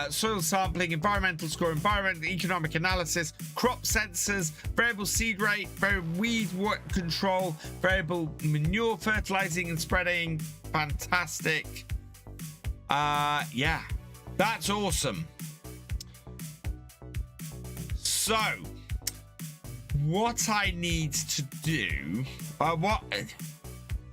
soil sampling, environmental score, environmental economic analysis, crop sensors, variable seed rate, variable weed control, variable manure fertilizing and spreading. Fantastic. Yeah, that's awesome. So what I need to do,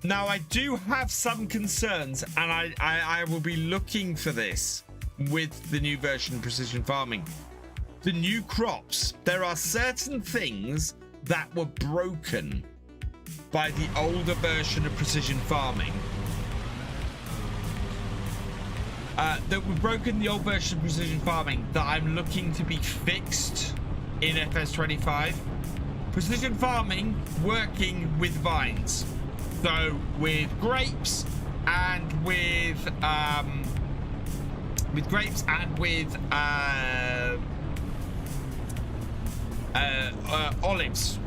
now I do have some concerns, and I will be looking for this with the new version of precision farming. The new crops, there are certain things that were broken by the older version of precision farming. That were broken in the old version of precision farming that I'm looking to be fixed in FS25. Precision farming working with vines. So with grapes and with olives,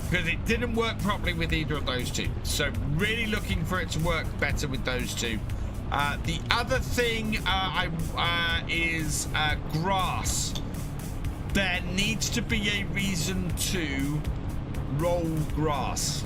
because it didn't work properly with either of those two. So really looking for it to work better with those two. The other thing is grass. There needs to be a reason to roll grass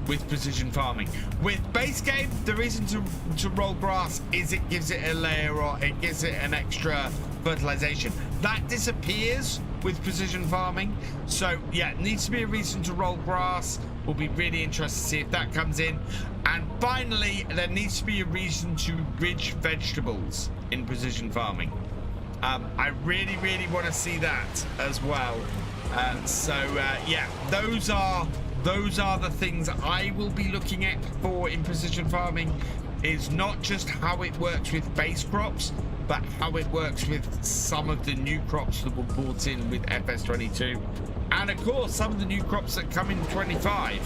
with precision farming. With base game, the reason to roll grass is it gives it a layer, or it gives it an extra fertilization. That disappears with precision farming. So yeah, it needs to be a reason to roll grass. We'll be really interested to see if that comes in. And finally, there needs to be a reason to ridge vegetables in precision farming. I really want to see that as well. Yeah, those are the things I will be looking at for in precision farming. Is not just how it works with base crops, but how it works with some of the new crops that were brought in with FS22, and of course some of the new crops that come in 25.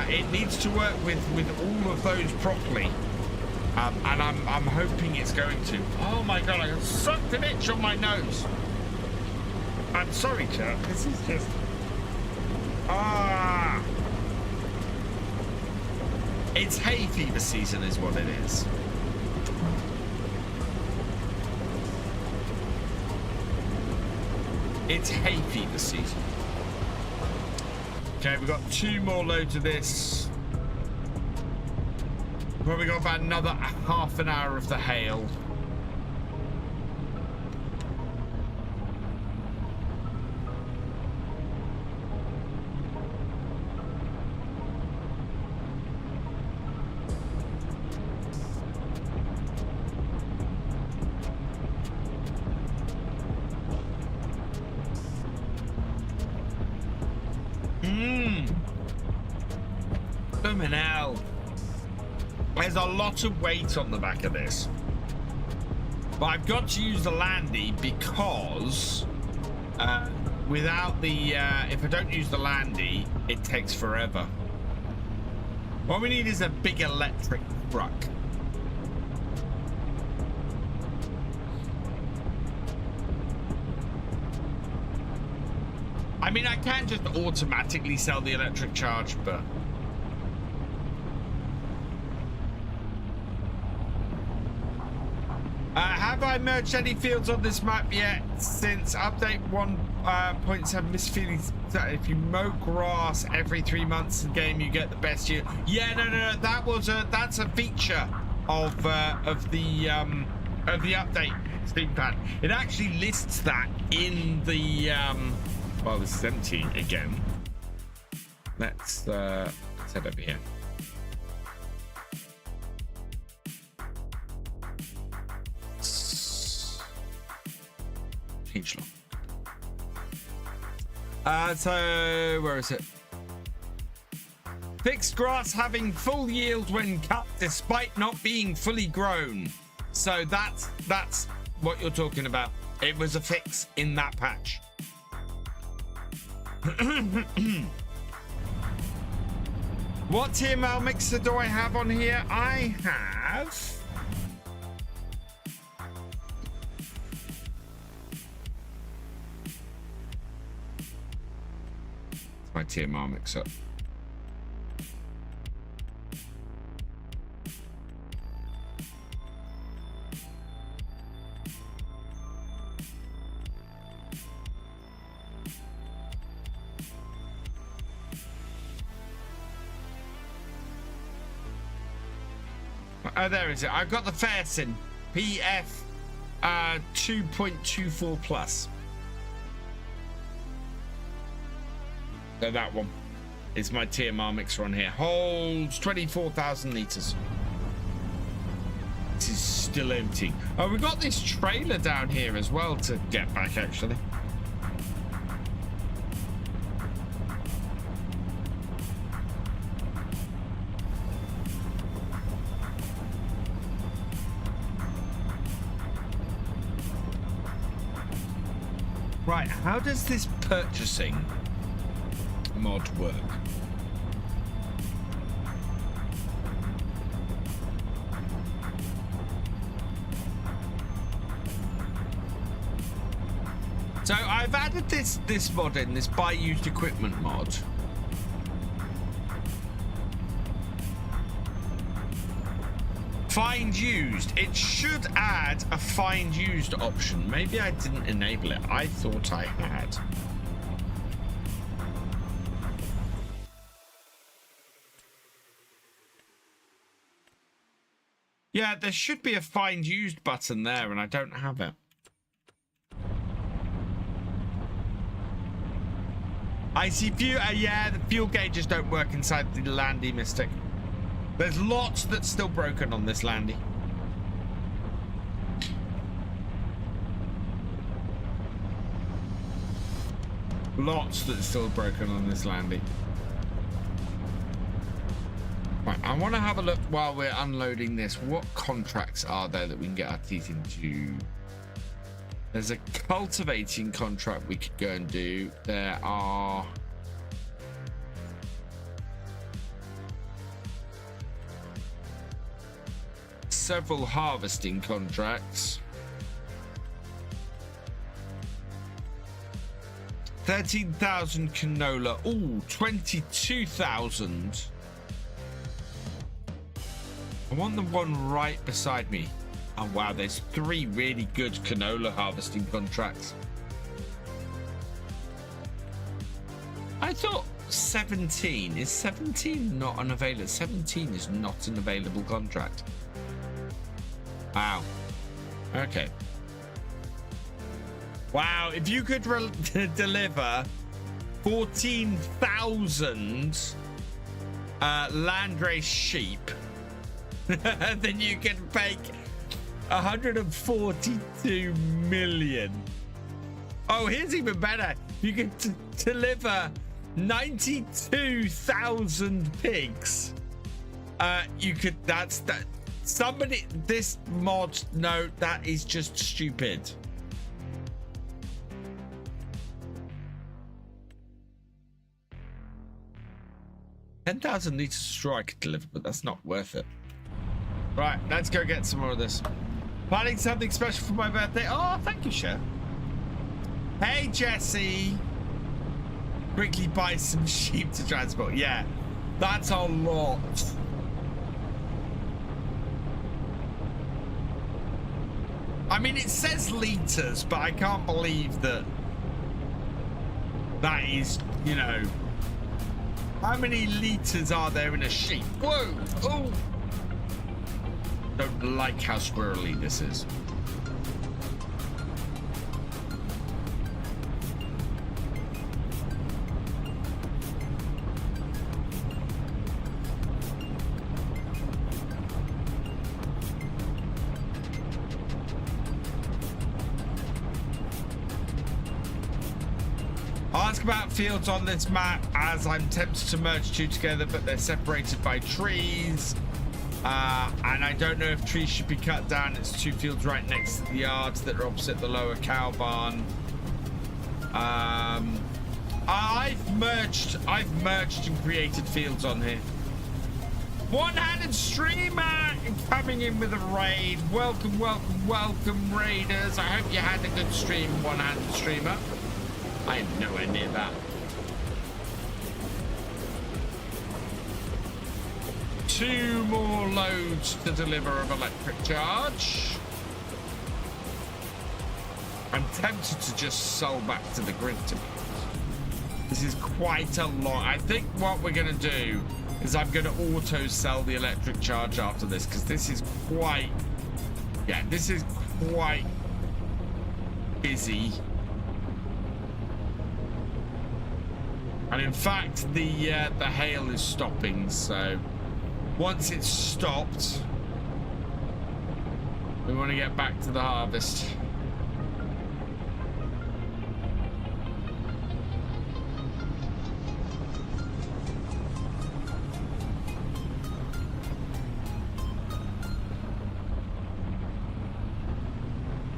It needs to work with all of those properly, and I'm hoping it's going to. Oh my god, I got sucked an itch on my nose. I'm sorry, chat. This is just it's hay fever season is what it is. It's hay fever season. Okay, we've got 2 more loads of this. Probably got about another half an hour of the hail. There's a lot of weight on the back of this, but I've got to use the landy because without the if I don't use the landy, it takes forever. What we need is a big electric truck. I mean, I can just automatically sell the electric charge, but have I merged any fields on this map yet? Since update 1.7, Miss Feelings, if you mow grass every 3 months in game, you get the best yield. Yeah, no, that's a feature of the update, Stapleton. It actually lists that in the well, this is empty again. Let's head over here. So where is it? Fixed grass having full yield when cut despite not being fully grown. So that's what you're talking about. It was a fix in that patch. What TML mixer do I have on here? I have my TMR mixer. Oh, there is it. I've got the Fairsin PF 2.24 plus. So that one is my TMR mixer on here. Holds 24,000 litres. This is still empty. Oh, we got this trailer down here as well to get back, actually. Right, how does this purchasing mod work? So I've added this mod in, this buy used equipment mod. Find used. It should add a find used option. Maybe I didn't enable it. I thought I had. Yeah, there should be a find used button there, and I don't have it. I see fuel. Yeah, the fuel gauges don't work inside the Landy Mystic. There's lots that's still broken on this Landy. Lots that's still broken on this Landy. Right, I want to have a look while we're unloading this. What contracts are there that we can get our teeth into? There's a cultivating contract we could go and do. There are... several harvesting contracts. 13,000 canola. Ooh, 22,000. I want the one right beside me. Oh wow, there's 3 really good canola harvesting contracts. I thought 17. Is 17 not an available? 17 is not an available contract. Wow. Okay. Wow, if you could deliver 14,000 landrace sheep, then you can make 142 million. Oh, here's even better. You can deliver 92,000 pigs. You could, that's that. Somebody, this mod, no, that is just stupid. $10,000 litres of straw I could deliver, but that's not worth it. Right, let's go get some more of this. Planning something special for my birthday. Oh, thank you, Chef. Hey, Jesse. Quickly buy some sheep to transport. Yeah, that's a lot. I mean, it says litres, but I can't believe that that is, you know, how many litres are there in a sheep? Whoa! Oh! Don't like how squirrely this is. Ask about fields on this map, as I'm tempted to merge 2 together, but they're separated by trees. And I don't know if trees should be cut down. It's 2 fields right next to the yards that are opposite the lower cow barn. I've merged and created fields on here. One-handed streamer coming in with a raid. Welcome, welcome, welcome, raiders. I hope you had a good stream, one-handed streamer. I am nowhere near that. 2 more loads to deliver of electric charge. I'm tempted to just sell back to the grid. This is quite a lot. I think what we're going to do is I'm going to auto sell the electric charge after this, because this is quite, yeah, this is quite busy. And in fact, the hail is stopping, so once it's stopped, we want to get back to the harvest.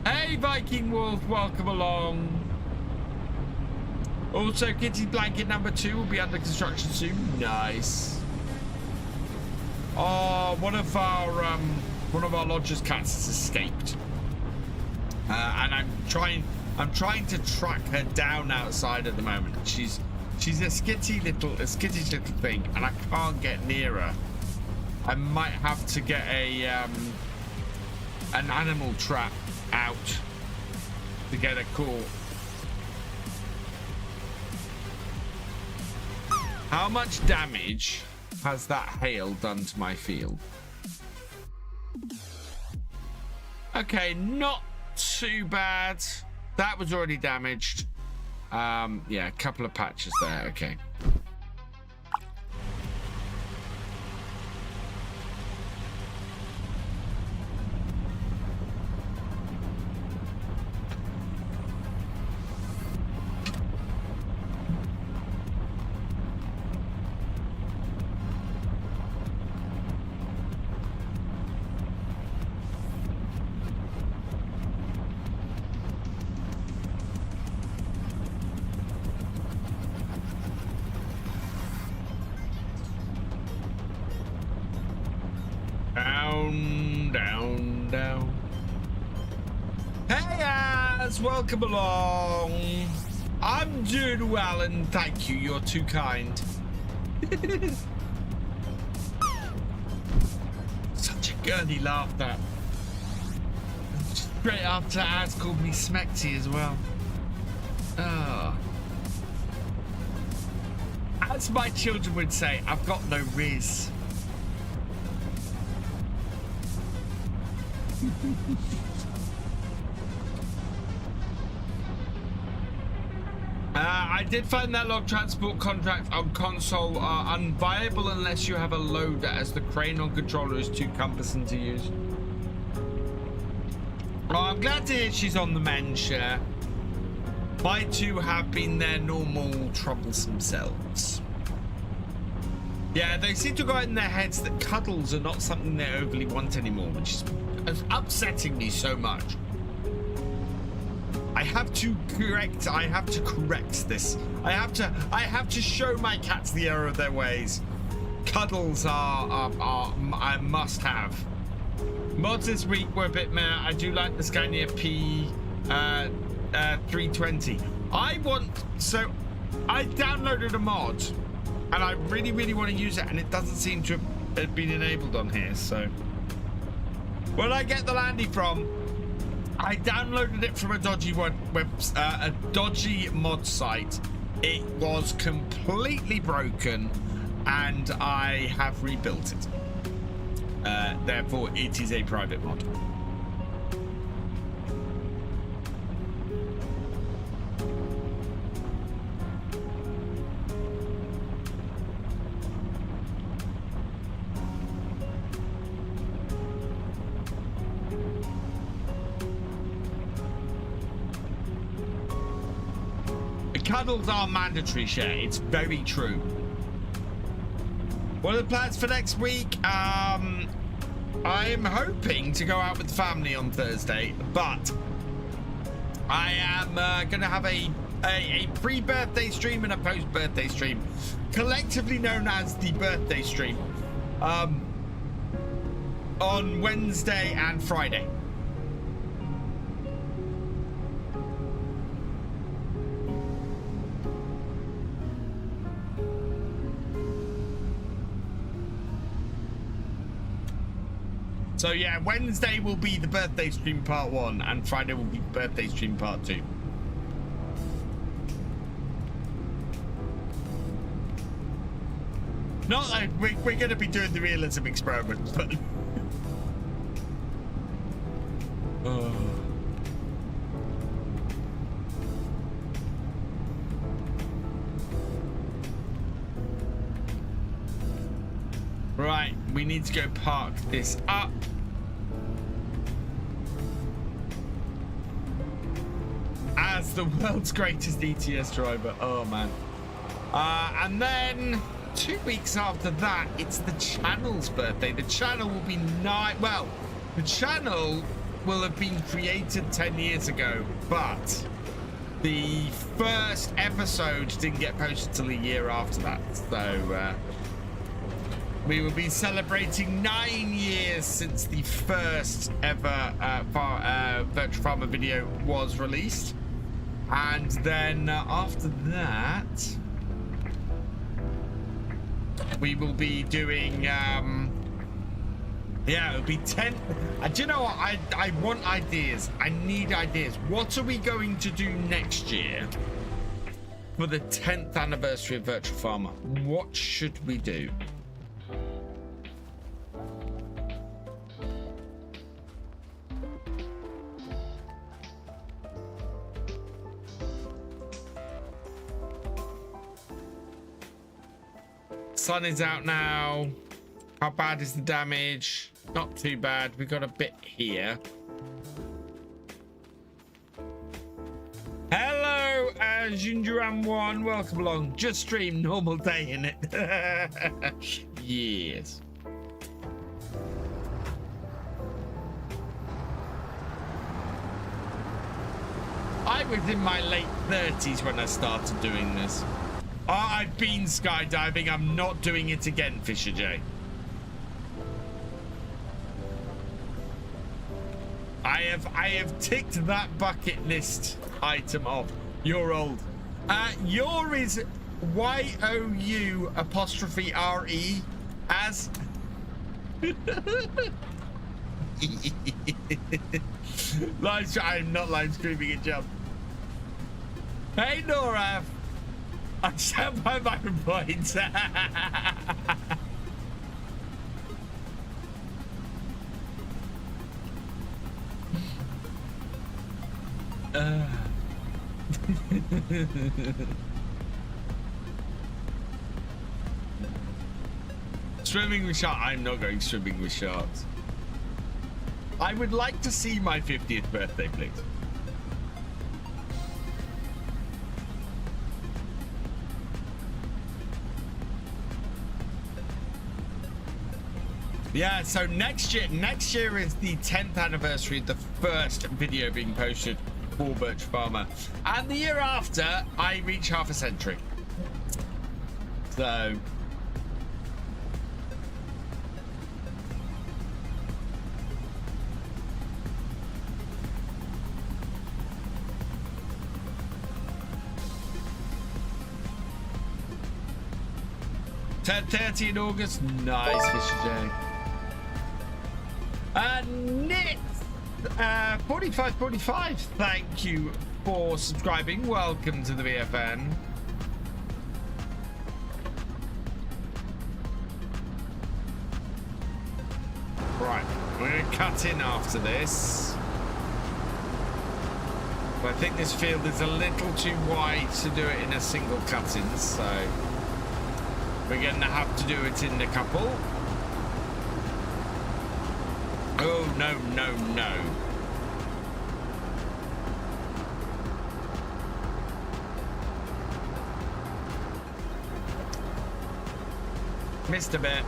Hey, Viking Wolf, welcome along. Also, Kitty Blanket number 2 will be under construction soon. Nice. Oh, one of our lodger's cats has escaped, and I'm trying to track her down outside at the moment. She's a skittish little thing, and I can't get near her. I might have to get an animal trap out to get her caught. How much damage has that hail done to my field? Okay, not too bad. That was already damaged. Yeah, a couple of patches there. Okay. Down. Hey, Az, welcome along. I'm doing well, and thank you. You're too kind. Such a girly laugh, that. Straight after Az called me Smexy as well. Oh. As my children would say, I've got no riz. I did find that log transport contract on console are unviable unless you have a loader, as the crane on controller is too cumbersome to use. Well, I'm glad to hear she's on the mend, share. My two have been their normal troublesome selves. Yeah, they seem to go in their heads that cuddles are not something they overly want anymore, which is upsetting me so much. I have to correct this. I have to show my cats the error of their ways. Cuddles are a must have. Mods this week were a bit meh. I do like the Scania P 320. I downloaded a mod and I really want to use it, and it doesn't seem to have been enabled on here. So where I get the landy from, I downloaded it from a dodgy mod site. It was completely broken, and I have rebuilt it. Therefore, it is a private mod. Cuddles are mandatory, share. It's very true. What are the plans for next week? I'm hoping to go out with the family on Thursday, but I am going to have a pre-birthday stream and a post-birthday stream, collectively known as the birthday stream, on Wednesday and Friday. So yeah, Wednesday will be the birthday stream part 1, and Friday will be birthday stream part 2. Not like we're going to be doing the realism experiment, but... Oh. Right, we need to go park this up. As the world's greatest ETS driver. Oh, man. And then 2 weeks after that, it's the channel's birthday. The channel will be well, the channel will have been created 10 years ago, but the first episode didn't get posted till a year after that. So we will be celebrating 9 years since the first ever Virtual Farmer video was released. And then after that, we will be doing, yeah, it'll be 10. Do you know what? I want ideas. I need ideas. What are we going to do next year for the 10th anniversary of Virtual Farmer? What should we do? Sun is out now. How bad is the damage? Not too bad. We got a bit here. Hello, Junjuram1. Welcome along. Just stream, normal day in it. Yes. I was in my late 30s when I started doing this. Oh, I've been skydiving. I'm not doing it again, Thefisherj. I have ticked that bucket list item off. You're old. Your is YOU''RE as I'm not live streaming a jump. Hey Nora. I stand by my points. Swimming with sharks. I'm not going swimming with sharks. I would like to see my 50th birthday, please. Yeah, so next year is the 10th anniversary of the first video being posted for Virtual Farmer. And the year after, I reach half a century. So... $10:30 in August. Nice, Thefisherj. Nick 4545, thank you for subscribing. Welcome to the VFN. Right, we're gonna cut in after this. But I think this field is a little too wide to do it in a single cut-in, so we're gonna have to do it in a couple. Oh, no, no, no. Missed a bit.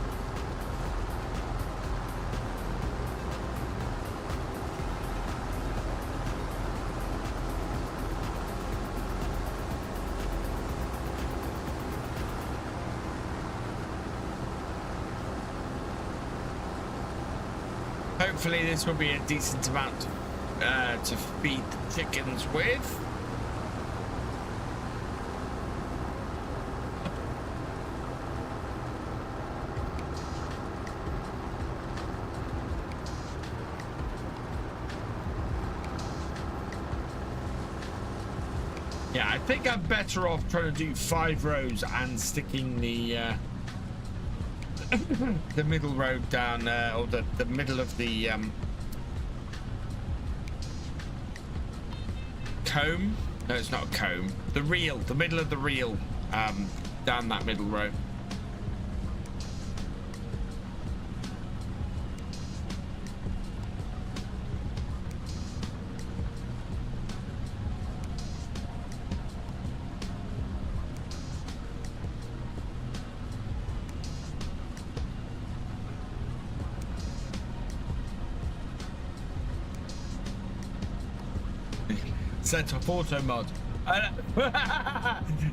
Hopefully this will be a decent amount to feed the chickens with. Yeah, I think I'm better off trying to do 5 rows and sticking the the middle road down, or the middle of the comb. No, it's not a comb. The middle of the reel, down that middle road. Set off auto mod.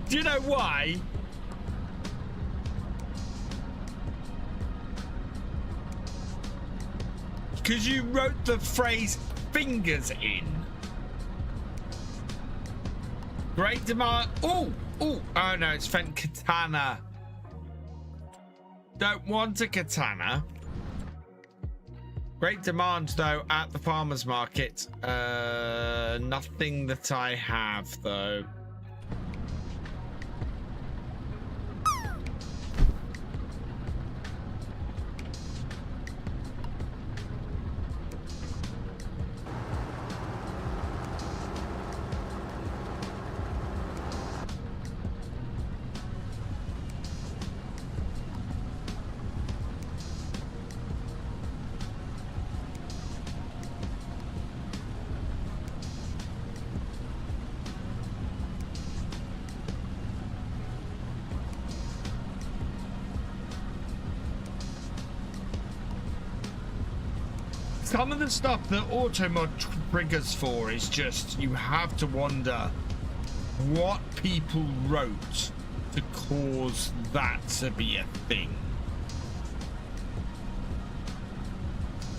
Do you know why? Because you wrote the phrase fingers in. Great demand. Oh no, it's Fent Katana. Don't want a katana. Great demand, though, at the farmer's market. Nothing that I have, though. Some of the stuff that automod triggers for is just, you have to wonder what people wrote to cause that to be a thing.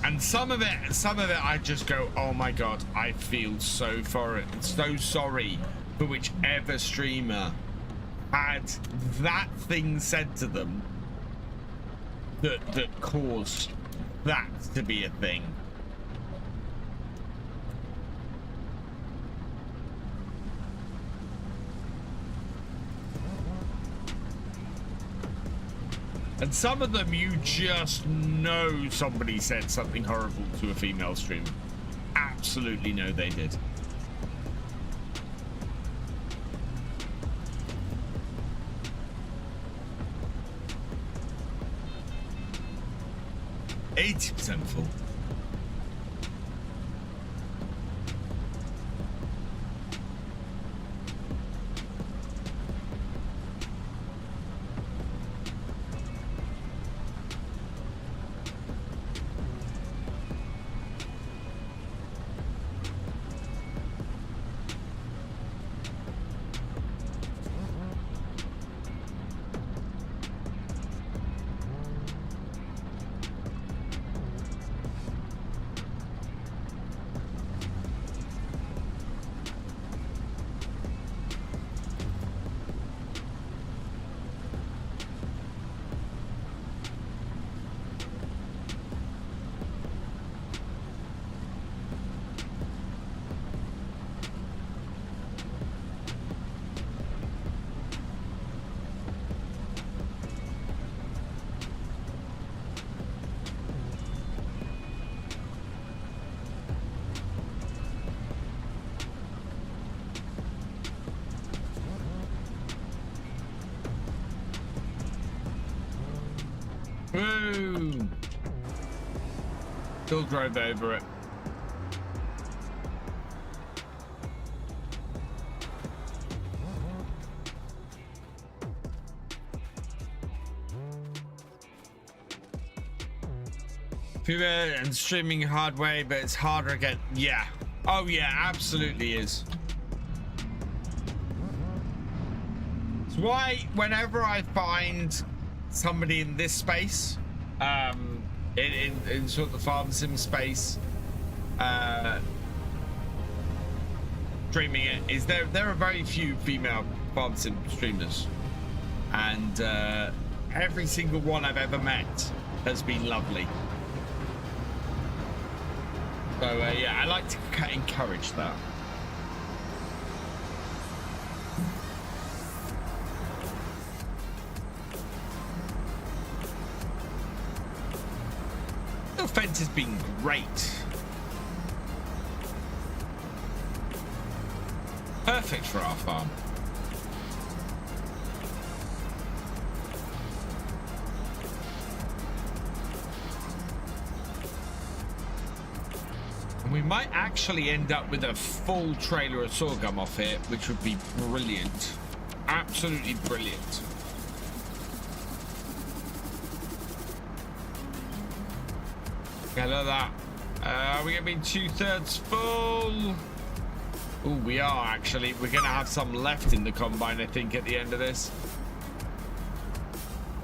And some of it I just go, oh my god, I feel so sorry for whichever streamer had that thing said to them that caused that to be a thing. And some of them you just know somebody said something horrible to a female streamer. Absolutely know they did. %80 full. Boom! Still drove over it. Fewer and streaming hard way, but it's harder again. Yeah. Oh yeah, absolutely is. It's why whenever I find somebody in this space, in sort of the farm sim space, streaming it, is there are very few female farm sim streamers, and every single one I've ever met has been lovely. So yeah, I like to encourage that. fence has been great. Perfect for our farm. And we might actually end up with a full trailer of sorghum off here, which would be brilliant. Absolutely brilliant. Okay, look at that. Are we going to be 2/3 full? Oh, we are actually. We're going to have some left in the combine, I think, at the end of this.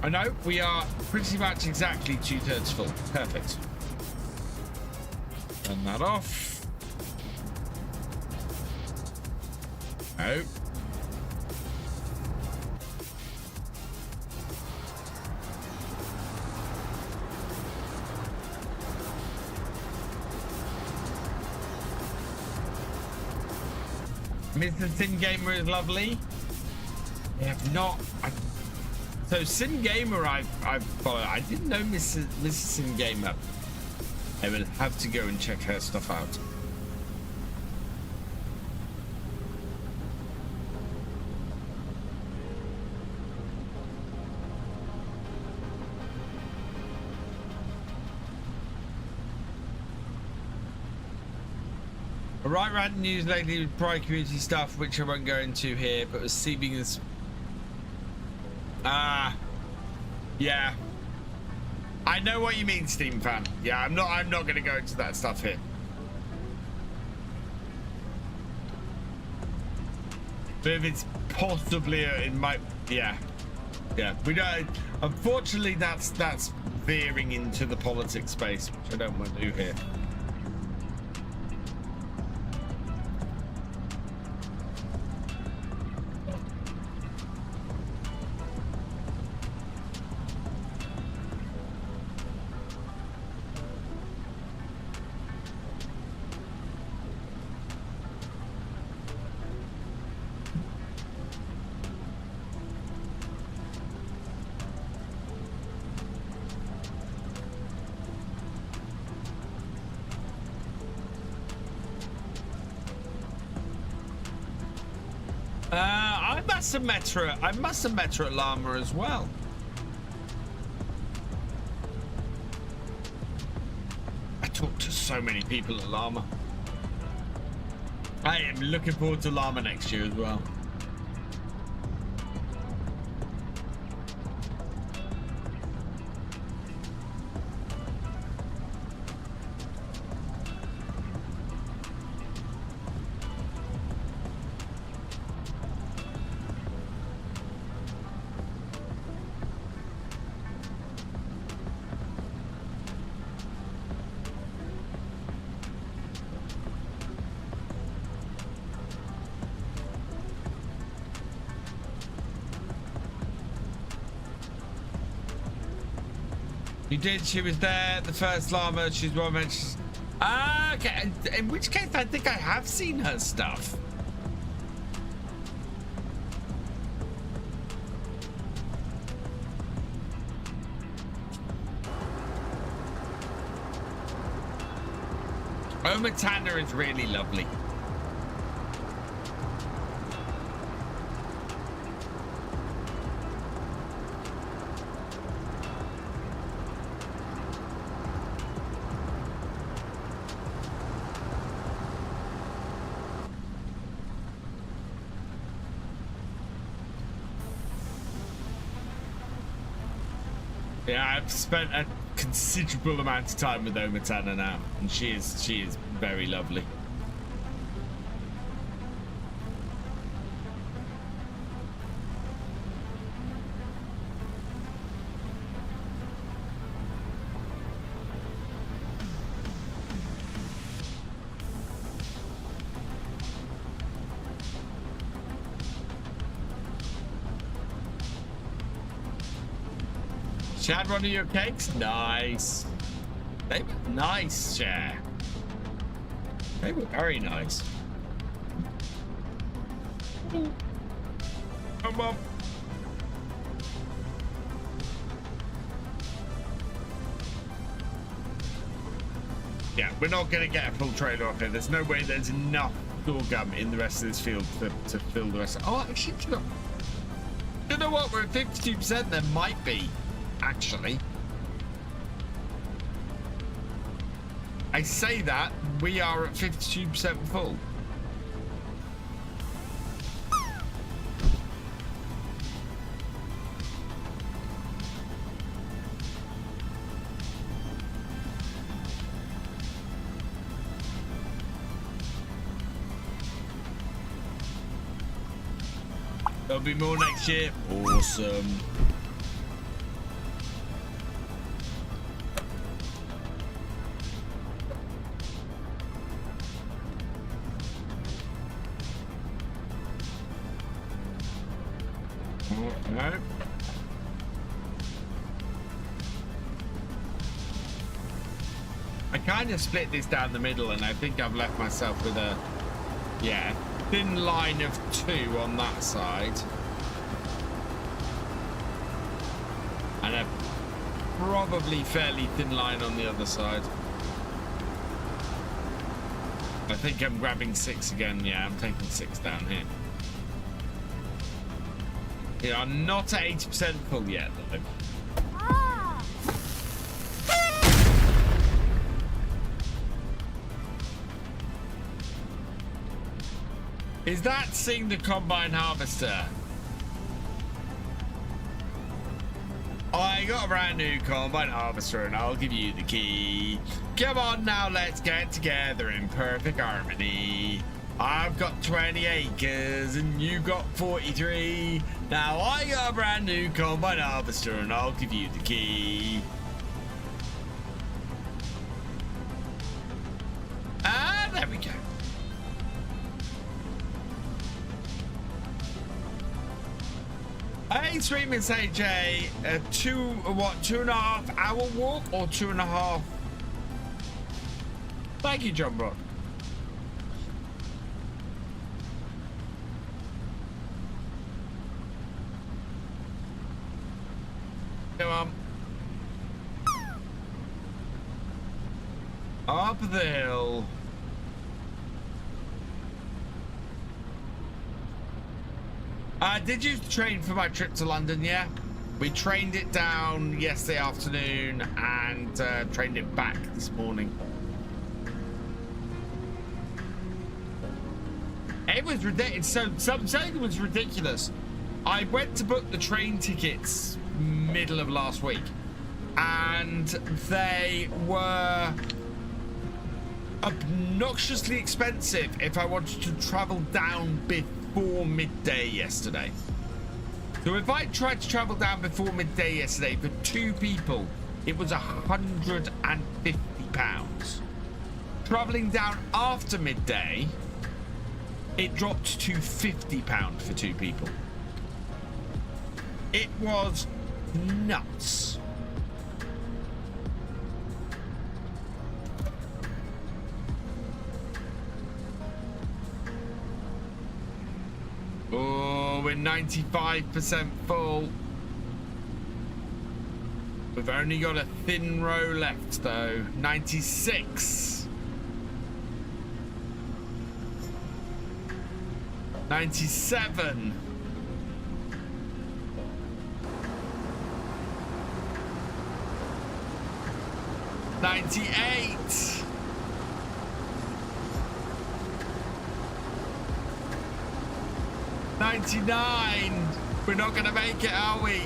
Oh no, we are pretty much exactly 2/3 full. Perfect. Turn that off. Oh. Mr. Sim Gamer is lovely. They have not. So Sim Gamer, I've followed. I didn't know Mrs. Sim Gamer. I will have to go and check her stuff out. Right, random news lately with private community stuff, which I won't go into here, but was seeming as yeah. I know what you mean, Steam fan. Yeah, I'm not gonna go into that stuff here. But if it's possibly it might, yeah. We don't. Unfortunately, that's veering into the politics space, which I don't want to do here. I must have met her at Llama as well. I talked to so many people at Llama. I am looking forward to Llama next year as well. You did. She was there. The first Llama. She's well mentioned. Ah, okay. In which case, I think I have seen her stuff. Omatana is really lovely. Yeah, I've spent a considerable amount of time with Omatana now, and she is very lovely. She had one of your cakes? Nice. They were nice, Cher. They were very nice. Come on. Yeah, we're not going to get a full trailer off here. There's no way there's enough gum in the rest of this field to fill the rest. Oh, actually, you know what? We're at 52%. There might be, actually. I say that we are at 52% full. There'll be more next year. Awesome. No. I kind of split this down the middle, and I think I've left myself with a, yeah, thin line of 2 on that side. And a probably fairly thin line on the other side. I think I'm grabbing 6 again. Yeah, I'm taking 6 down here. We are not at 80% full yet, though. Is that seeing the combine harvester? I got a brand new combine harvester and I'll give you the key. Come on now, let's get together in perfect harmony. I've got 20 acres and you got 43. Now I got a brand new combine harvester and I'll give you the key. Ah, there we go. Hey, streaming AJ, a 2.5 hour walk or 2.5? Thank you, John Brock. Come on. Up the hill. Did you train for my trip to London? Yeah, we trained it down yesterday afternoon and trained it back this morning. It was ridiculous. So something was ridiculous. I went to book the train tickets middle of last week, and they were obnoxiously expensive if I wanted to travel down before midday yesterday. So if I tried to travel down before midday yesterday for 2 people, it was £150. Traveling down after midday, it dropped to £50 for 2 people. It was nuts. Oh, we're 95% full. We've only got a thin row left though. 96. 97. 98. 99. We're not gonna make it, are we?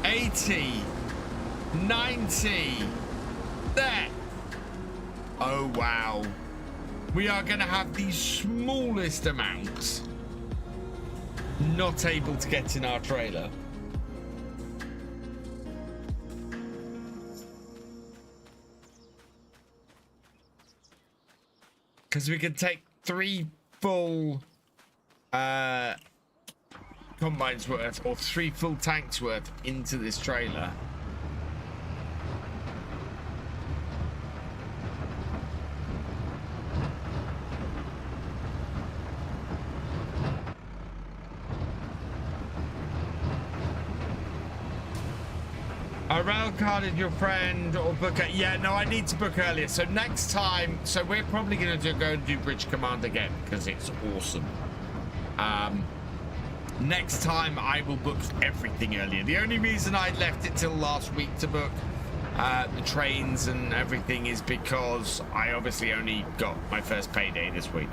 80. 90. There. Oh wow. We are gonna have the smallest amount not able to get in our trailer. Because we could take 3 full combines worth or 3 full tanks worth into this trailer. I rail carded your friend or book it. Yeah, no, I need to book earlier. So next time, so we're probably going to go and do Bridge Command again because it's awesome. Next time I will book everything earlier. The only reason I left it till last week to book the trains and everything is because I obviously only got my first payday this week.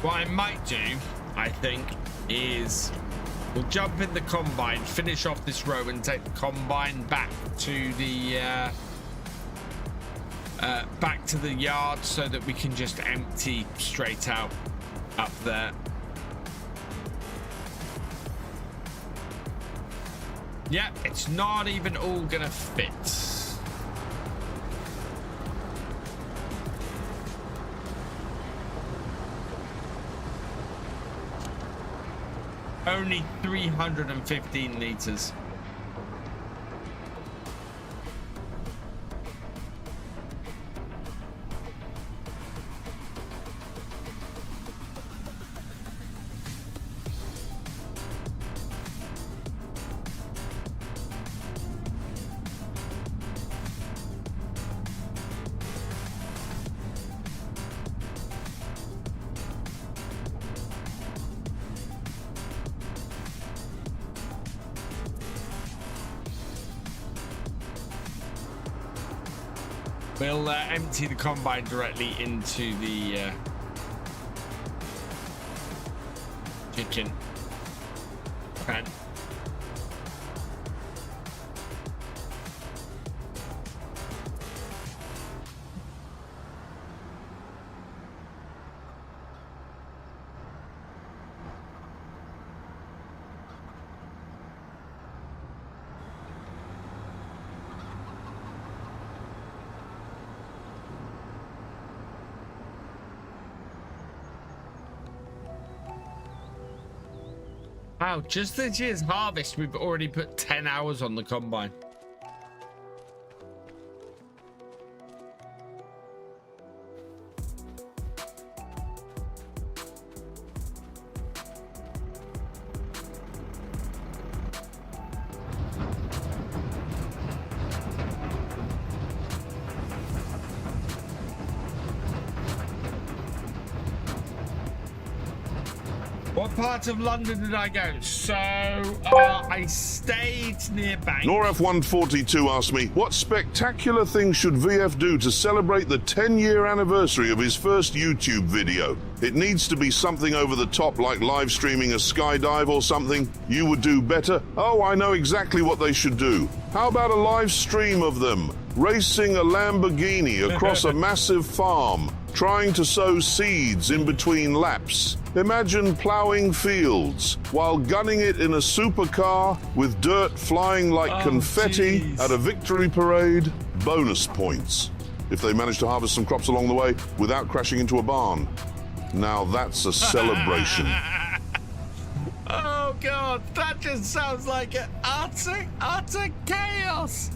What I might do, I think, is we'll jump in the combine, finish off this row, and take the combine back to the yard so that we can just empty straight out up there. Yep, it's not even all gonna fit. Only 315 liters. We'll empty the combine directly into the kitchen. Okay. Wow, just this year's harvest, we've already put 10 hours on the combine. What part of London did I go? So, I stayed near Bank. NorF142 asked me, what spectacular things should VF do to celebrate the 10-year anniversary of his first YouTube video? It needs to be something over the top, like live streaming a skydive or something. You would do better? Oh, I know exactly what they should do. How about a live stream of them racing a Lamborghini across a massive farm, trying to sow seeds in between laps? Imagine plowing fields while gunning it in a supercar with dirt flying like confetti at a victory parade. Bonus points if they manage to harvest some crops along the way without crashing into a barn. Now that's a celebration. Oh God, that just sounds like an utter chaos.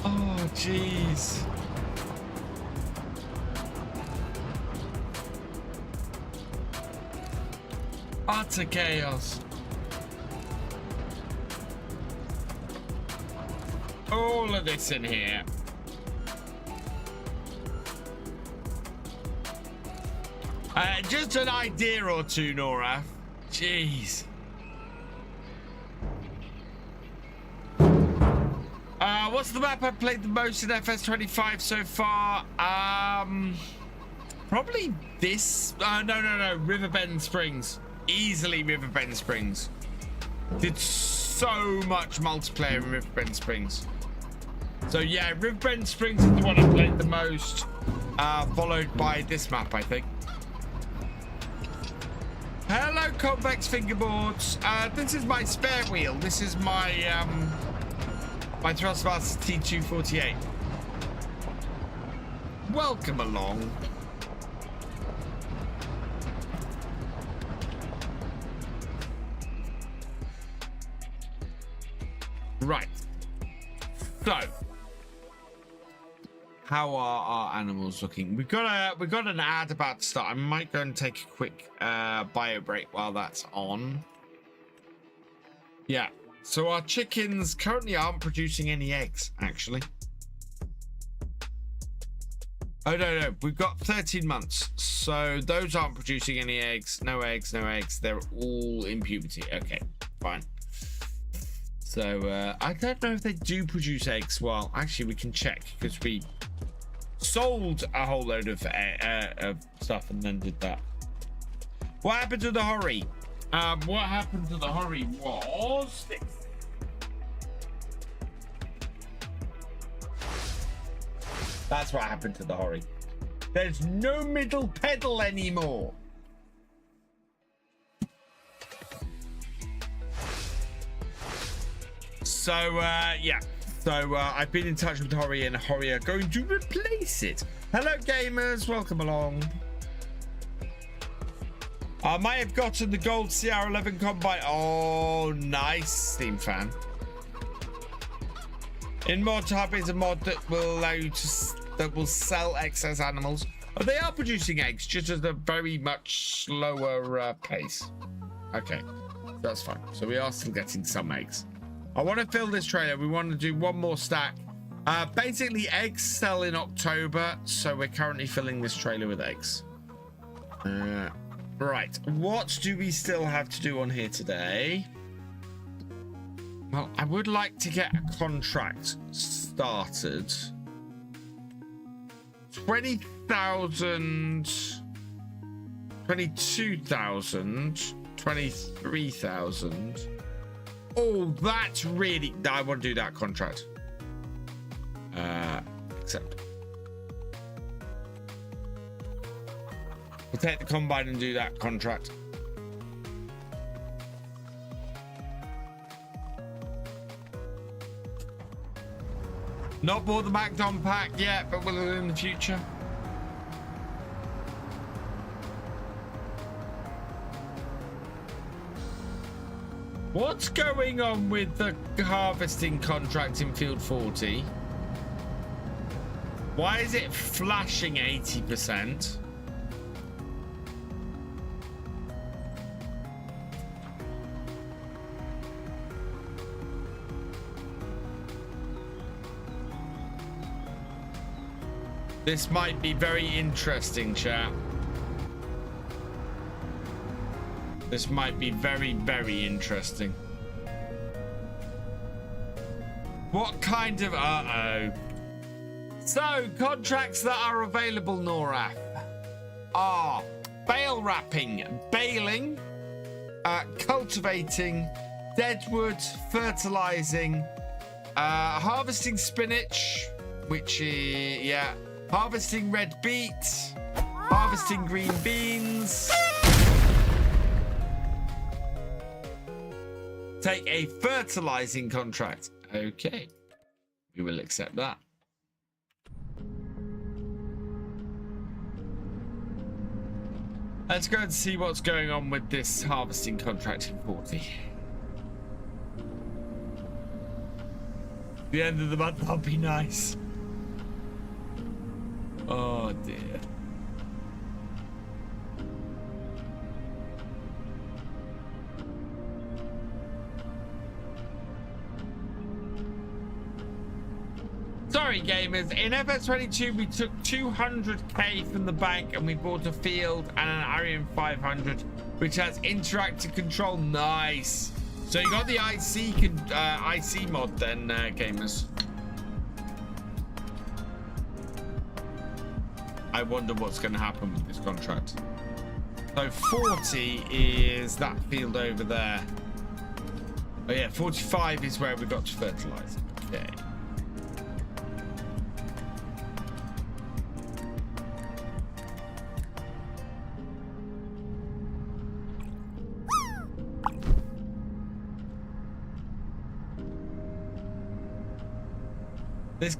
Oh, jeez. Utter chaos. All of this in here. Just an idea or two, Nora. Jeez. What's the map I've played the most in FS25 so far? Probably this. No. Riverbend Springs. Easily Riverbend Springs. Did so much multiplayer in Riverbend Springs. So yeah, Riverbend Springs is the one I played the most. Followed by this map, I think. Hello, convex fingerboards. This is my spare wheel. This is my my Thrustmaster T248. Welcome along. Right. So, how are our animals looking? We've got an ad about to start. I might go and take a quick bio break while that's on. Yeah. So our chickens currently aren't producing any eggs, actually. Oh no, we've got 13 months. So those aren't producing any eggs. No eggs, no eggs. They're all in puberty. Okay, fine. So I don't know if they do produce eggs. Well, actually we can check because we sold a whole load of stuff and then did that. What happened to the Hori? What happened to the Hori was this. That's what happened to the Hori. There's no middle pedal anymore. So yeah. So I've been in touch with Hori, and Hori are going to replace it. Hello, gamers. Welcome along. I might have gotten the gold CR11 combine. Oh, nice, Steam fan. In modhub is a mod that will allow you to sell excess animals. Oh, they are producing eggs, just at a very much slower pace. Okay, that's fine. So we are still getting some eggs. I want to fill this trailer. We want to do one more stack. Basically, eggs sell in October, so we're currently filling this trailer with eggs. Right, what do we still have to do on here today? Well, I would like to get a contract started. 20,000, 22,000, 23,000. Oh, that's really... I want to do that contract. Accept. We'll take the combine and do that contract. Not bought the MacDon pack yet, but will in the future. What's going on with the harvesting contract in field 40? Why is it flashing 80%? This might be very interesting, chat. This might be very, very interesting. What kind of... Uh-oh. So, contracts that are available, Noraf, are bale wrapping, baling, cultivating, deadwood, fertilizing, harvesting spinach, which is, yeah, harvesting red beet, harvesting green beans. Take a fertilizing contract. Okay, we will accept that. Let's go and see what's going on with this harvesting contract in 40. The end of the month, that'll be nice. Oh dear. Sorry, gamers. In FS25, we took 200k from the bank and we bought a field and an Arian 500, which has interactive control. Nice. So you got the IC mod then, gamers. I wonder what's going to happen with this contract. So 40 is that field over there. Oh yeah, 45 is where we got to fertilize. Okay. This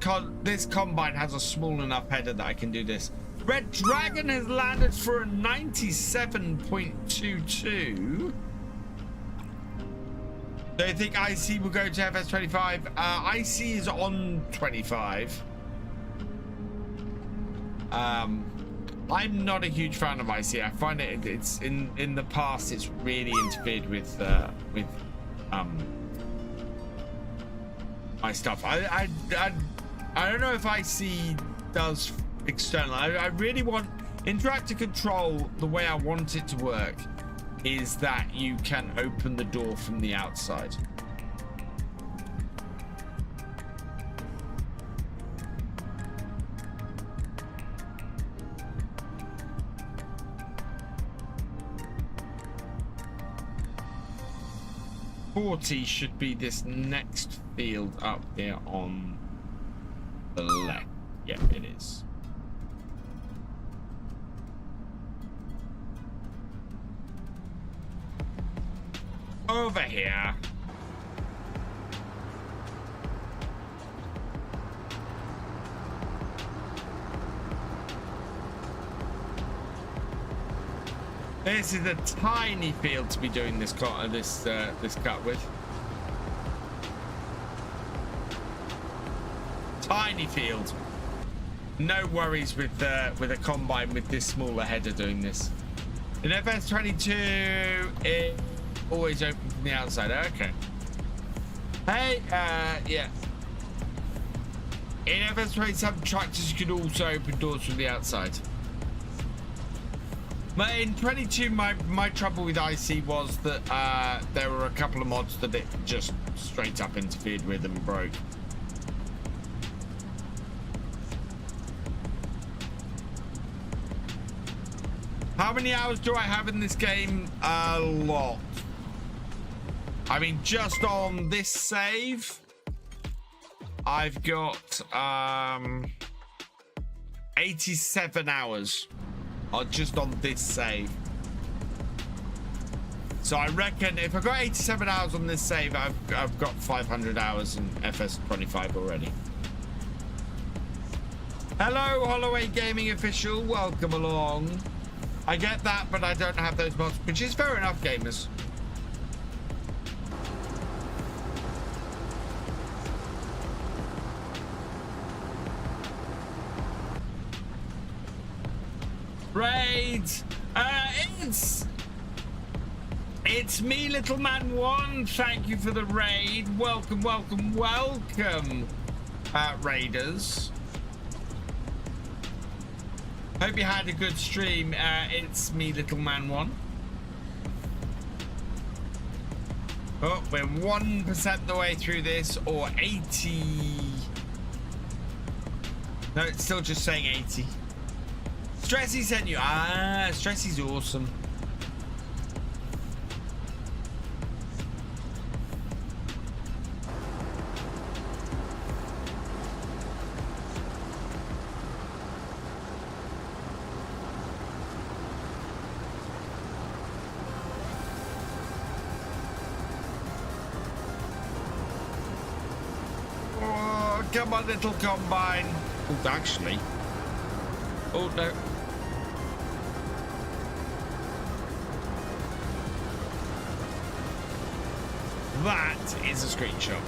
combine has a small enough header that I can do this. Red Dragon has landed for a 97.22. Do you think IC will go to FS25? IC is on 25. I'm not a huge fan of IC. I find it's in the past it's really interfered with my stuff. I don't know if IC does external. I really want interactive control. The way I want it to work is that you can open the door from the outside. .40 should be this next field up here on the left. Yeah, it is. Over here. This is a tiny field to be doing this cut with. Tiny field. No worries with a combine with this smaller header doing this. In FS22, it always open from the outside. Okay. Hey, yeah. In FS27 tractors, you can also open doors from the outside. But in 22, my trouble with IC was that there were a couple of mods that it just straight up interfered with and broke. How many hours do I have in this game? A lot. I mean, just on this save, I've got 87 hours. Just on this save. So I reckon if I've got 87 hours on this save, I've got 500 hours in FS25 already. Hello, Holloway Gaming Official. Welcome along. I get that, but I don't have those mods, which is fair enough, gamers. Raids. It's me, Little Man 1. Thank you for the raid. Welcome, welcome, welcome, raiders. Hope you had a good stream. It's me, Little Man 1. Oh, we're 1% the way through this, or 80. No, it's still just saying 80. Stressy sent you. Ah, Stressy's awesome. Oh, come on, little combine. Oh, actually. Oh, no. That is a screenshot.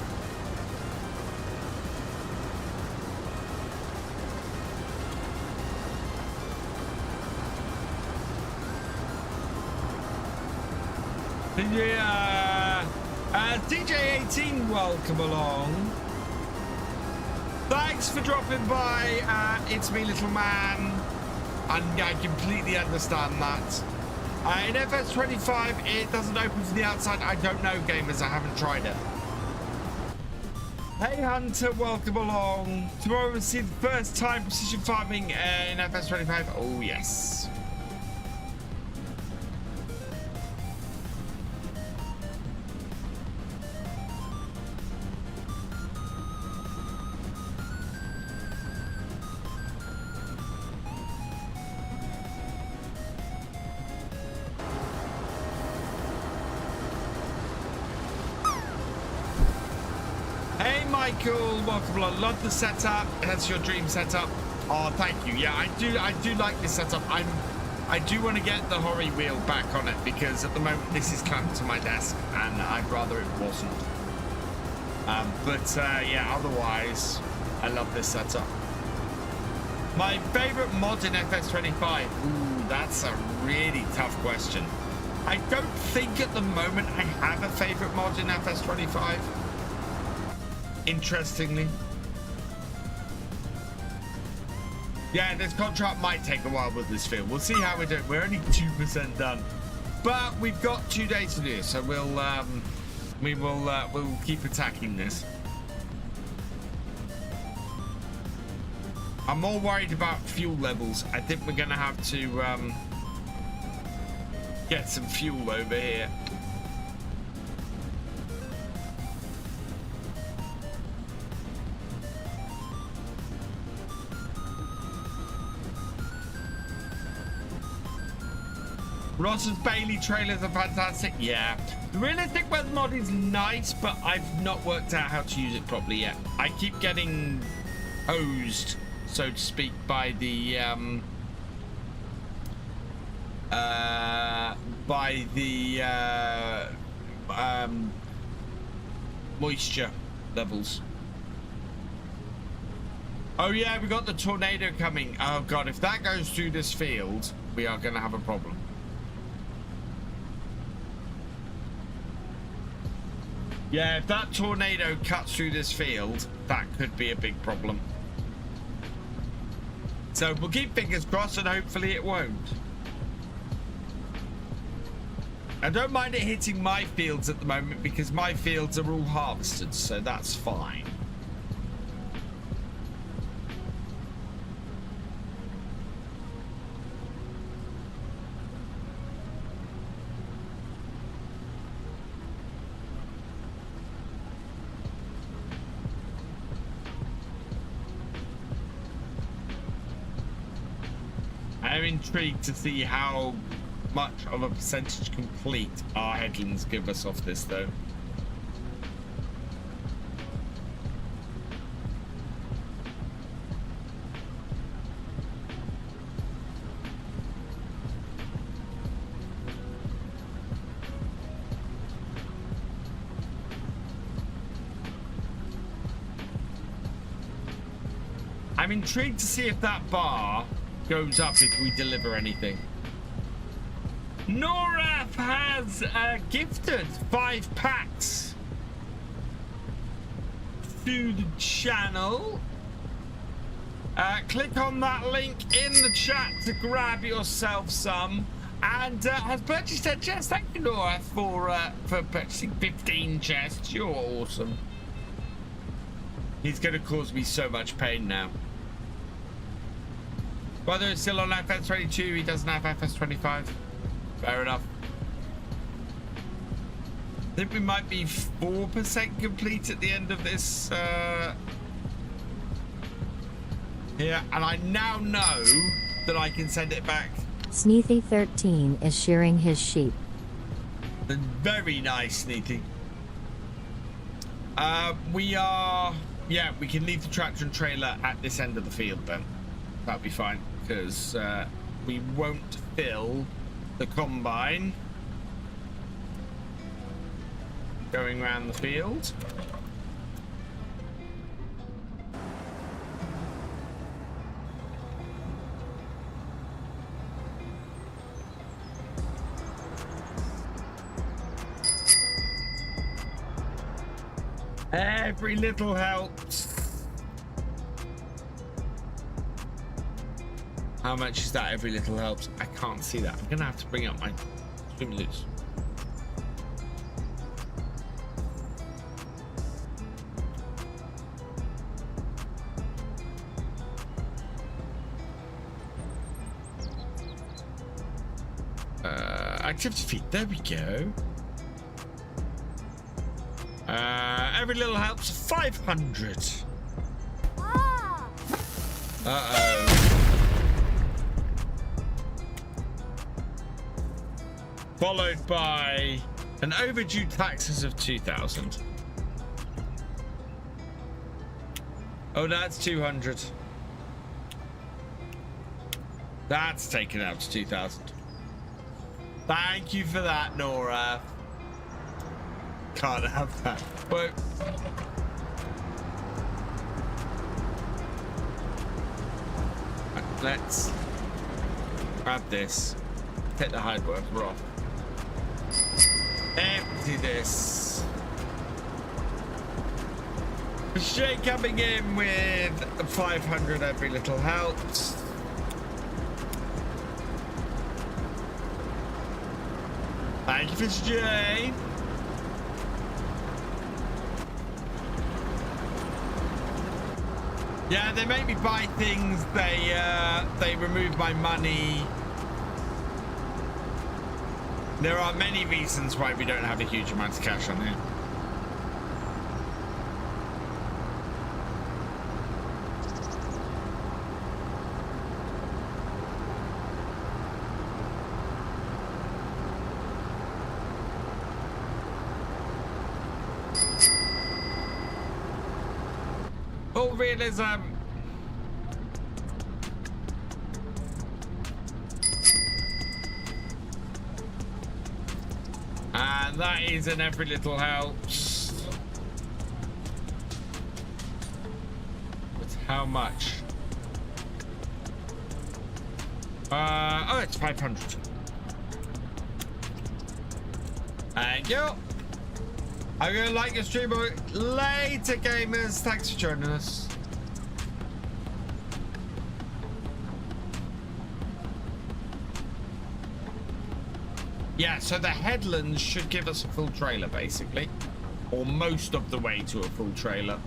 Yeah. DJ18, welcome along. Thanks for dropping by. It's me, Little Man. And I completely understand that. In FS25, it doesn't open from the outside. I don't know, gamers. I haven't tried it. Hey, Hunter. Welcome along. Tomorrow we'll see the first time precision farming in FS25. Oh, yes. Michael. Welcome along. Love the setup. That's your dream setup. Oh, thank you. Yeah, I do like this setup. I do want to get the Hori wheel back on it because at the moment this is clamped to my desk and I'd rather it wasn't. Yeah, otherwise I love this setup. My favorite mod in FS25. Ooh, that's a really tough question. I don't think at the moment I have a favorite mod in FS25. Interestingly. Yeah, this contract might take a while with this field. We'll see how we do. We're only 2% done, but we've got 2 days to do it, so we'll keep attacking this. I'm more worried about fuel levels. I think we're gonna have to get some fuel over here. Ross's Bailey trailers are fantastic. Yeah, the realistic weather mod is nice, but I've not worked out how to use it properly yet. I keep getting hosed, so to speak, by the moisture levels. Oh yeah, we got the tornado coming. Oh god, if that goes through this field, we are gonna have a problem. Yeah, if that tornado cuts through this field, that could be a big problem. So we'll keep fingers crossed and hopefully it won't. I don't mind it hitting my fields at the moment because my fields are all harvested, so that's fine. I'm intrigued to see how much of a percentage complete our headlands give us off this, though. I'm intrigued to see if that bar goes up if we deliver anything. Noraf has gifted 5 packs to the channel. Click on that link in the chat to grab yourself some, and has purchased a chest. Thank you, Nora, for purchasing 15 chests. You're awesome. He's going to cause me so much pain now. Whether it's still on FS22, he doesn't have FS25. Fair enough. I think we might be 4% complete at the end of this. Yeah, and I now know that I can send it back. Sneethy13 is shearing his sheep. Very nice, Sneethy. We are... Yeah, we can leave the tractor and trailer at this end of the field then. That'll be fine, because we won't fill the combine going around the field. Every little helps. How much is that? Every little helps. I can't see that. I'm gonna have to bring up my stimulus. Activity feed. There we go. Every little helps. 500. Uh-oh. Followed by an overdue taxes of 2,000. Oh, that's 200. That's taken out to 2,000. Thank you for that, Nora. Can't have that. But let's grab this. Take the hide worker off. Empty this. Shay coming in with 500. Every little helps. Thank you, Thefisherj. Yeah, they make me buy things. They remove my money. There are many reasons why we don't have a huge amount of cash on here. Full realism. And that is an every little helps. But how much? Oh, it's 500. Thank you. I'm gonna like your stream later, gamers. Thanks for joining us. Yeah, so the headlands should give us a full trailer, basically, or most of the way to a full trailer.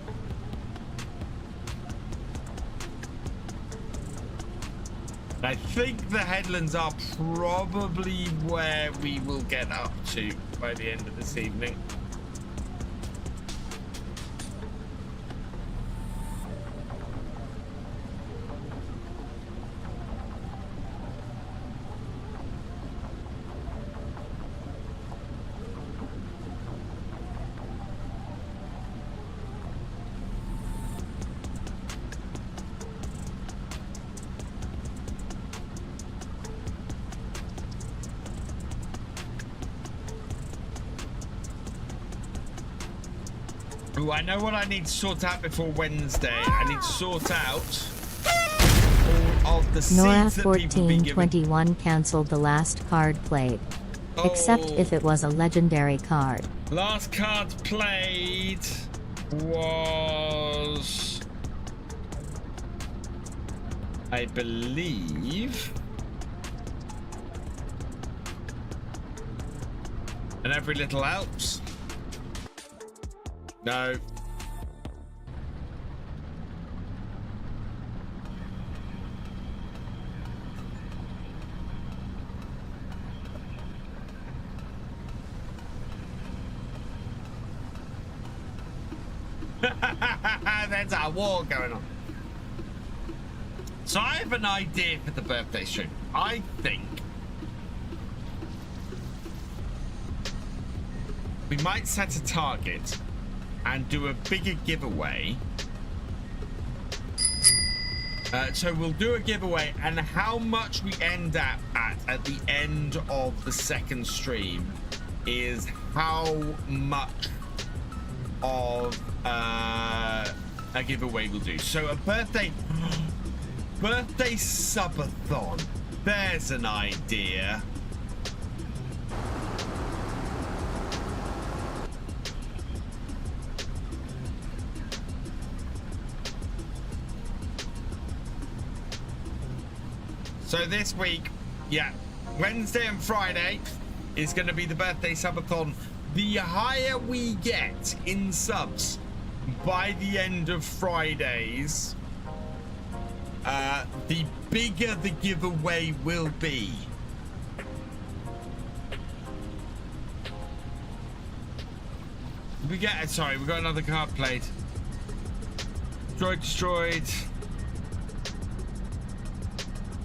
I think the headlands are probably where we will get up to by the end of this evening. Ooh, I know what I need to sort out before Wednesday. I need to sort out all of the Nora seeds that people be giving. 1421 cancelled the last card played. Except if it was a legendary card. Last card played was, I believe, and every little helps. No. There's a war going on. So I have an idea for the birthday stream. I think we might set a target and do a bigger giveaway. So we'll do a giveaway, and how much we end up at the end of the second stream is how much of a giveaway we'll do. So a birthday subathon. There's an idea. So this week, yeah, Wednesday and Friday is going to be the birthday subathon. The higher we get in subs by the end of Fridays, the bigger the giveaway will be. We got another card played. Destroyed.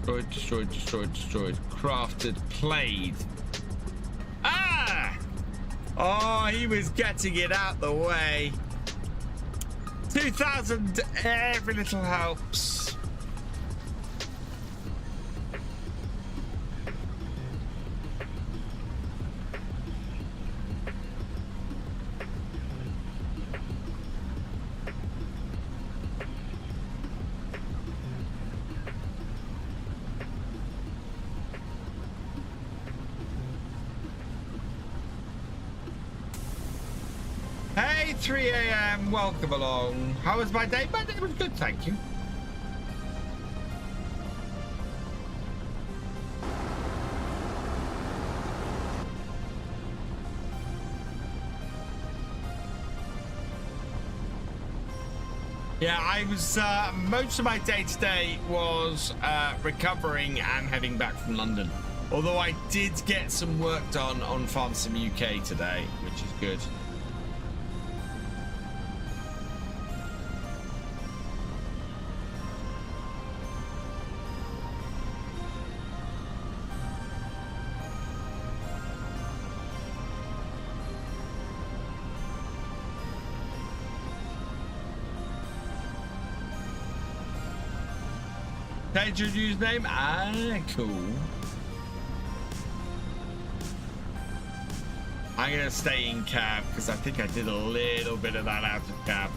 Destroyed. Crafted, played. Ah! Oh, he was getting it out the way. 2,000, every little helps. Hey, 3 a.m. Welcome along. How was my day? My day was good, thank you. Yeah, I was, most of my day today was recovering and heading back from London. Although I did get some work done on Farm Sim UK today, which is good. Change your username? Ah, cool. I'm gonna stay in cab because I think I did a little bit of that out of cab.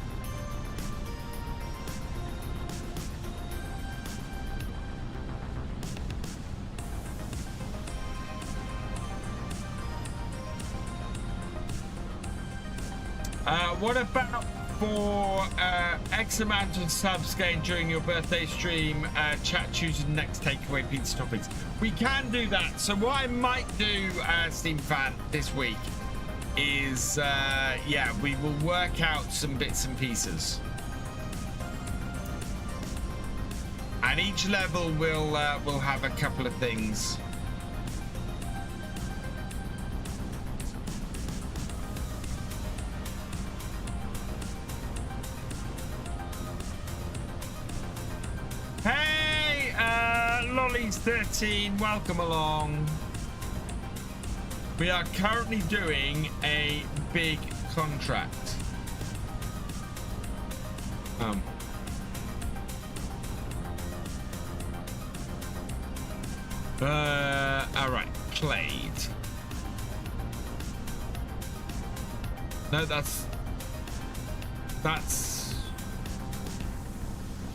What about for X amount of subs gained during your birthday stream, chat choosing the next takeaway pizza toppings? We can do that. So what I might do, Steam Fan, this week is, yeah, we will work out some bits and pieces. And each level will have a couple of things. Lolly's 13, welcome along. We are currently doing a big contract. All right, played. No, that's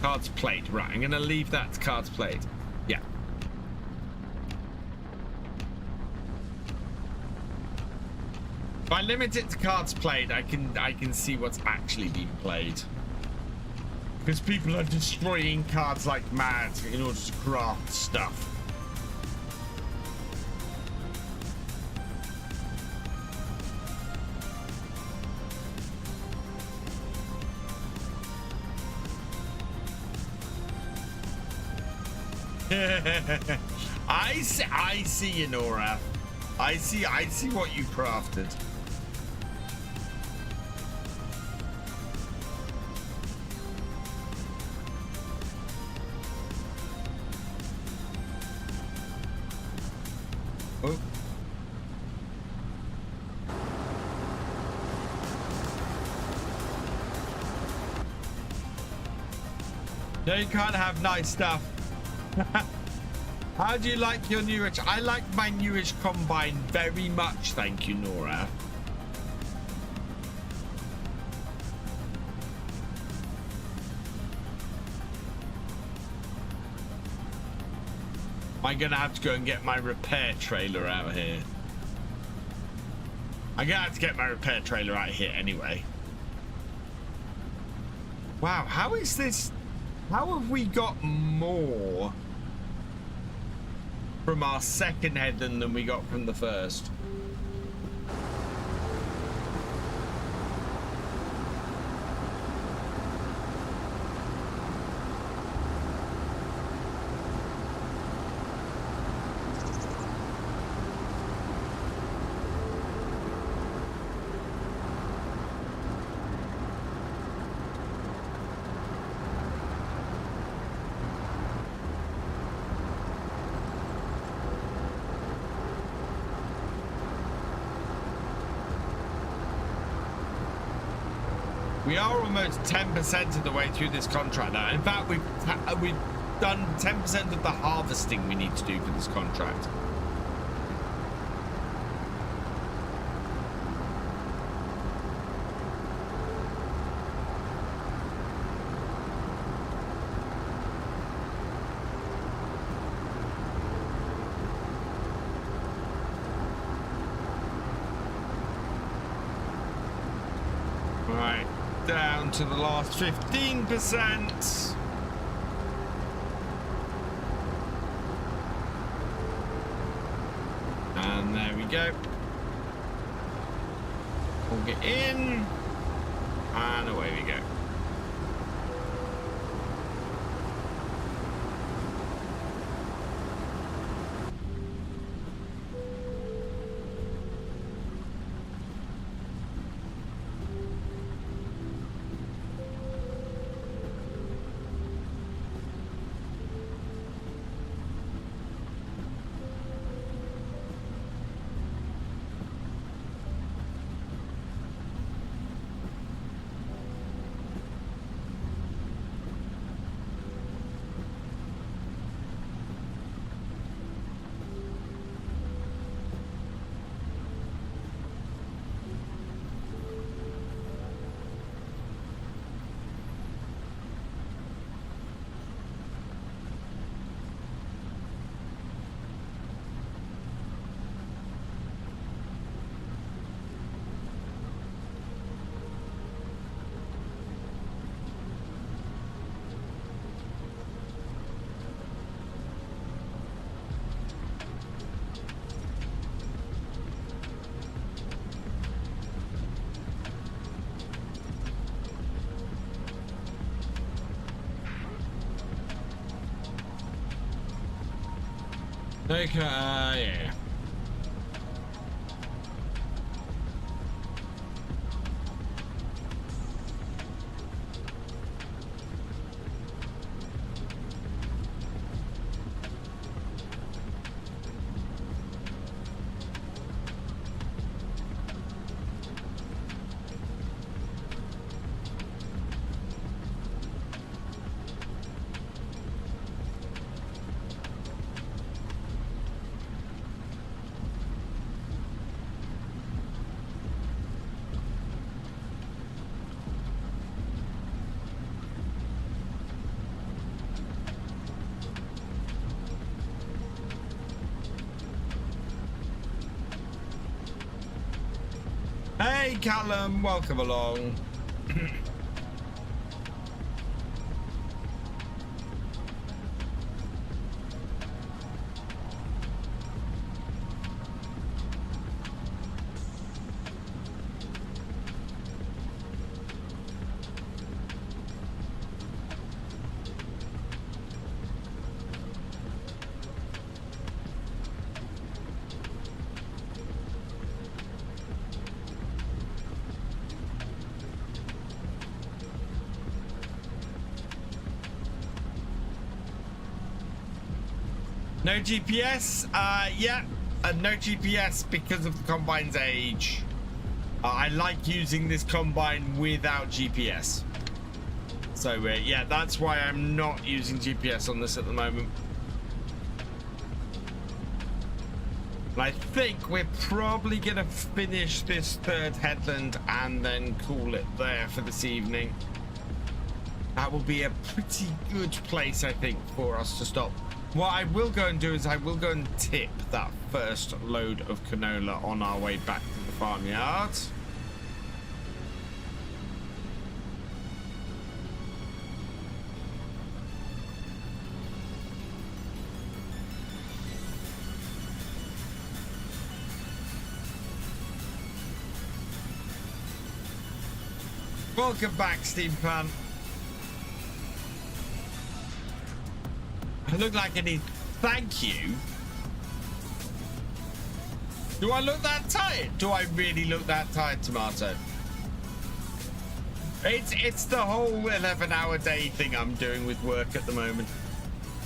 cards played. Right, I'm gonna leave that to cards played. Yeah. If I limit it to cards played, I can see what's actually being played. Because people are destroying cards like mad in order to craft stuff. I see you, Nora. I see what you crafted. Oh. No, you can't have nice stuff. How do you like your newish? I like my newish combine very much, thank you, Nora. I'm gonna have to go and get my repair trailer out here. I'm gonna have to get my repair trailer out here anyway. Wow, how is this? How have we got more from our second head than we got from the first? We are almost 10% of the way through this contract now. In fact, we've done 10% of the harvesting we need to do for this contract. Right, down to the last 15%. And there we go. We'll get in. And away we go. Okay, yeah. Hey Callum, welcome along. No GPS? Yeah, no GPS because of the combine's age. I like using this combine without GPS. So, yeah, that's why I'm not using GPS on this at the moment. I think we're probably going to finish this third headland and then call it there for this evening. That will be a pretty good place, I think, for us to stop. What I will go and do is I will go and tip that first load of canola on our way back to the farmyard. Welcome back, Steampunk. I look like I need thank you. Do I look that tired? Do I really look that tired, Tomato? It's the whole 11-hour day thing I'm doing with work at the moment.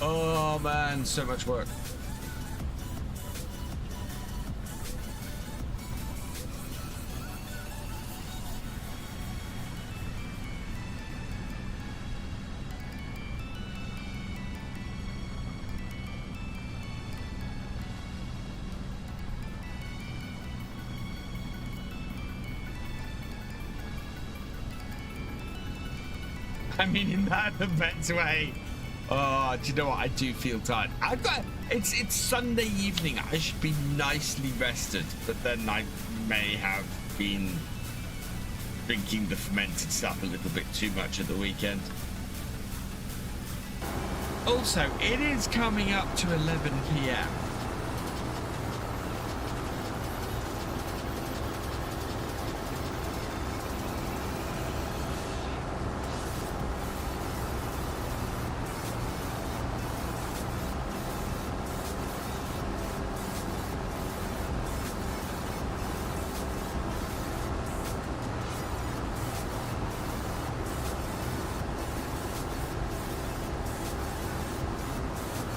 Oh man, so much work. I mean, in that best way. Oh, do you know what? I do feel tired. It's Sunday evening. I should be nicely rested, but then I may have been drinking the fermented stuff a little bit too much at the weekend. Also, it is coming up to 11 p.m.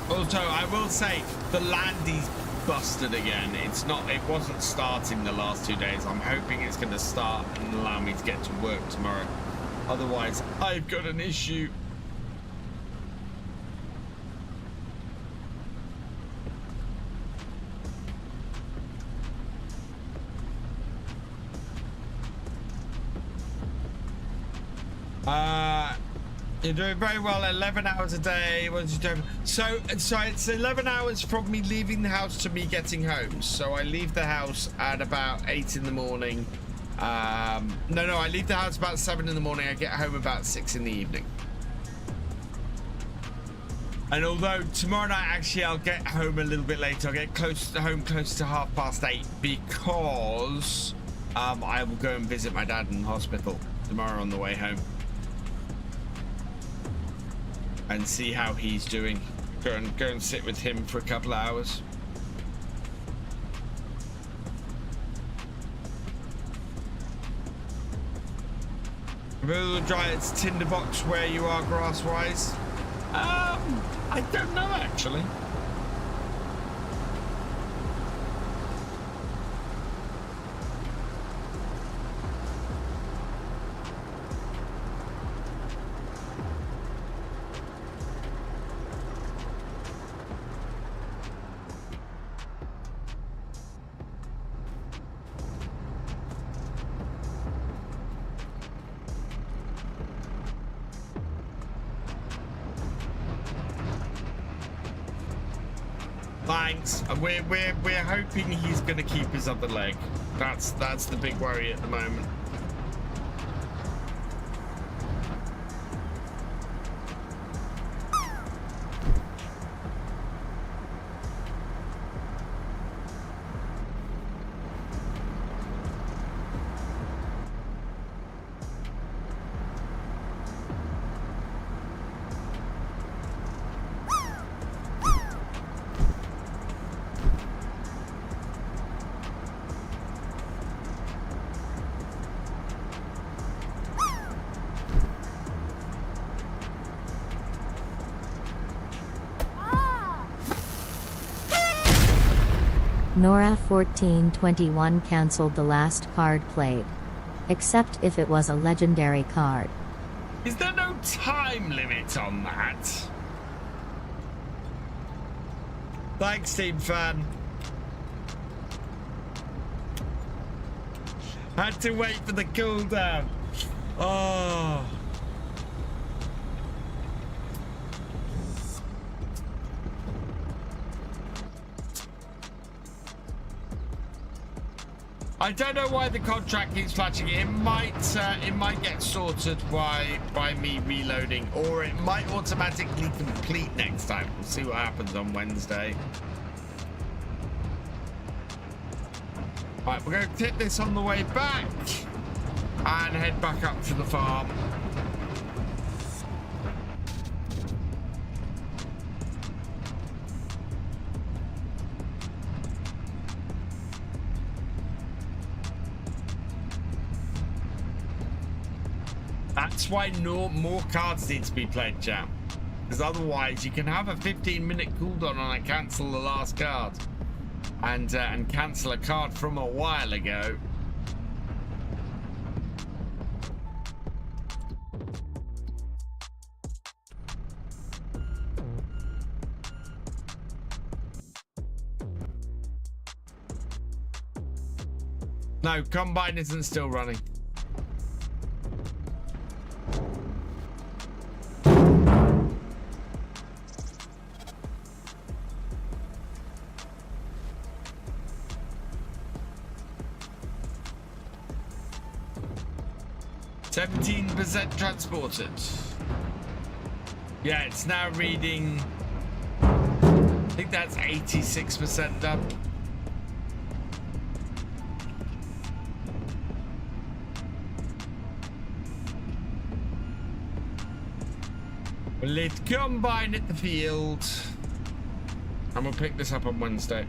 Also, I will say the landy's busted again. It wasn't starting the last 2 days. I'm hoping it's going to start and allow me to get to work tomorrow. Otherwise, I've got an issue. You're doing very well. 11 hours a day. What did you do? So it's 11 hours from me leaving the house to me getting home. So I leave the house at about 8 in the morning. No, I leave the house about 7 in the morning. I get home about 6 in the evening. And although tomorrow night, actually, I'll get home a little bit later. I'll get close to 8:30 because I will go and visit my dad in the hospital tomorrow on the way home. And see how he's doing. Go and sit with him for a couple of hours. Will Giant's tinderbox where you are grass-wise? I don't know actually. Thanks. We're hoping he's going to keep his other leg. That's the big worry at the moment. Nora1421 cancelled the last card played. Except if it was a legendary card. Is there no time limit on that? Thanks, Team Fan. Had to wait for the cooldown. Oh. I don't know why the contract keeps flashing. It might get sorted by me reloading, or it might automatically complete next time. We'll see what happens on Wednesday. Right, we're going to tip this on the way back and head back up to the farm. That's why more cards need to be played, champ. Because otherwise, you can have a 15-minute cooldown on a cancel the last card, and cancel a card from a while ago. No, Combine isn't still running. 17% transported. Yeah, it's now reading. I think that's 86% done. Let's combine at the field. And we'll pick this up on Wednesday.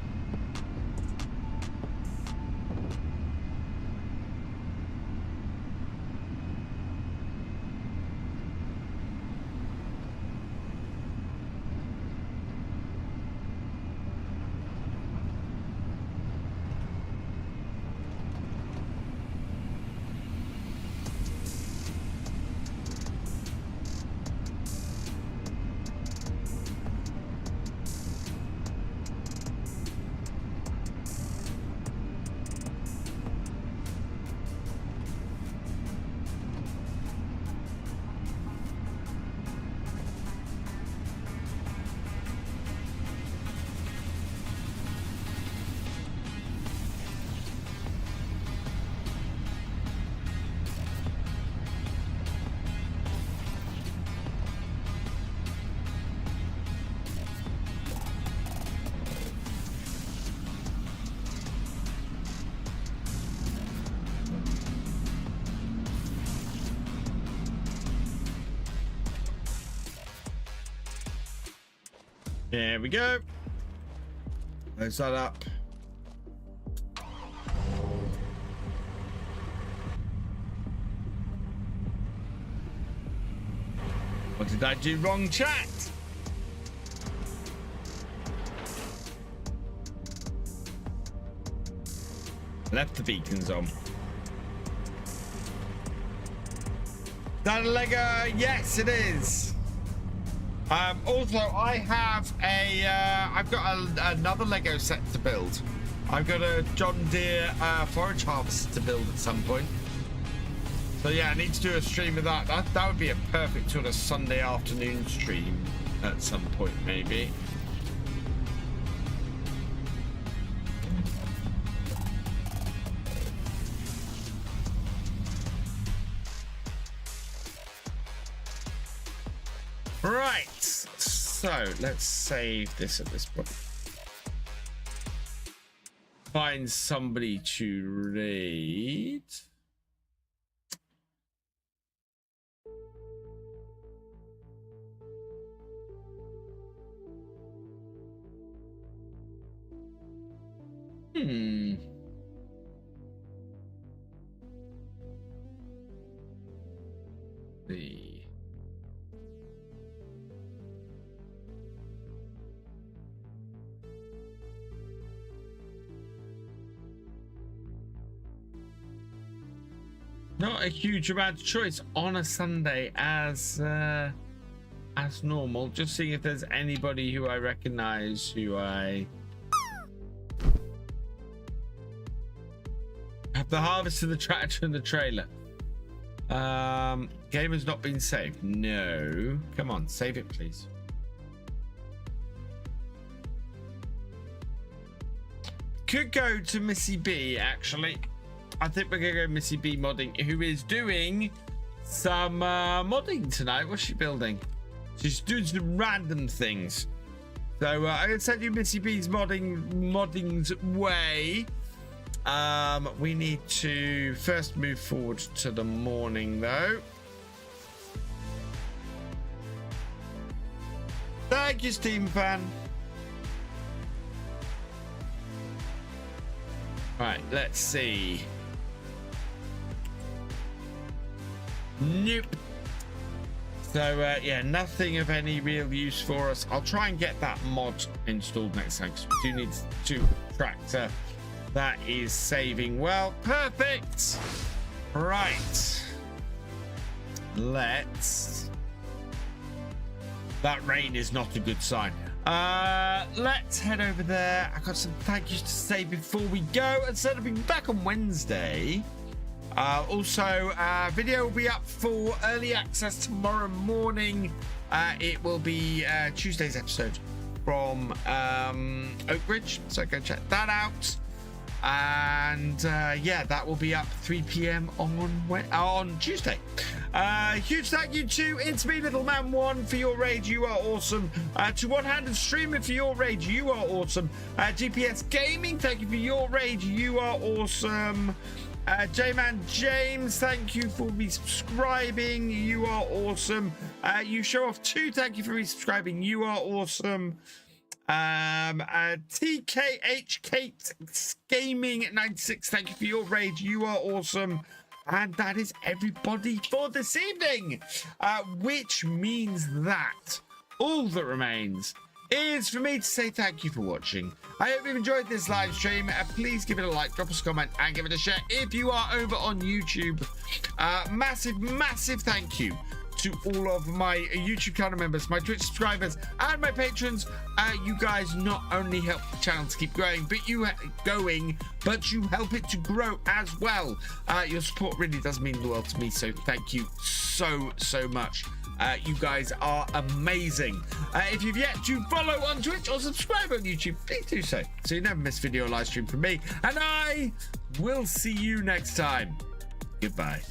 There we go. Close that up. What did I do wrong, chat? Left the beacons on. Is that a Lego? Yes, it is. Also, I have I've got another Lego set to build. I've got a John Deere forage harvester to build at some point. So yeah, I need to do a stream of that. That would be a perfect sort of Sunday afternoon stream at some point, maybe. Right, so let's save this at this point. Find somebody to raid. Not a huge amount of choice on a Sunday as normal. Just seeing if there's anybody who I recognize, who I have the harvest of the tractor and the trailer. Game has not been saved. No, come on, save it, please. Could go to Missy B, actually. I think we're gonna go Missy B modding, who is doing some modding tonight. What's she building? She's doing some random things. So I'm gonna send you Missy B's modding's way. We need to first move forward to the morning, though. Thank you, Steam Fan. Right, let's see. Nope. So yeah, nothing of any real use for us. I'll try and get that mod installed next time, because we do need to tractor. That is saving well. Perfect. Right. Let's. That rain is not a good sign. Let's head over there. I got some thank yous to say before we go. Instead of being back on Wednesday. Also, video will be up for early access tomorrow morning. It will be Tuesday's episode from Oak Ridge, so go check that out. And yeah, that will be up 3 p.m. on Tuesday. Huge thank you to It's Me Little Man 1 for your raid, you are awesome. To One Handed Streamer for your raid, you are awesome. GPS Gaming, thank you for your raid, you are awesome. J-Man James, thank you for resubscribing, you are awesome. You Show Off 2, thank you for resubscribing, you are awesome. TKH Kate Gaming 96, thank you for your raid, you are awesome. And that is everybody for this evening, which means that all that remains is for me to say thank you for watching. I hope you've enjoyed this live stream. Please give it a like, drop us a comment, and give it a share if you are over on YouTube. Massive thank you to all of my YouTube channel members, my Twitch subscribers, and my patrons. You guys not only help the channel to keep growing, but you help it to grow as well. Your support really does mean the world to me, so thank you so much. You guys are amazing. If you've yet to follow on Twitch or subscribe on YouTube, please do so you never miss video or live stream from me. And I will see you next time. Goodbye.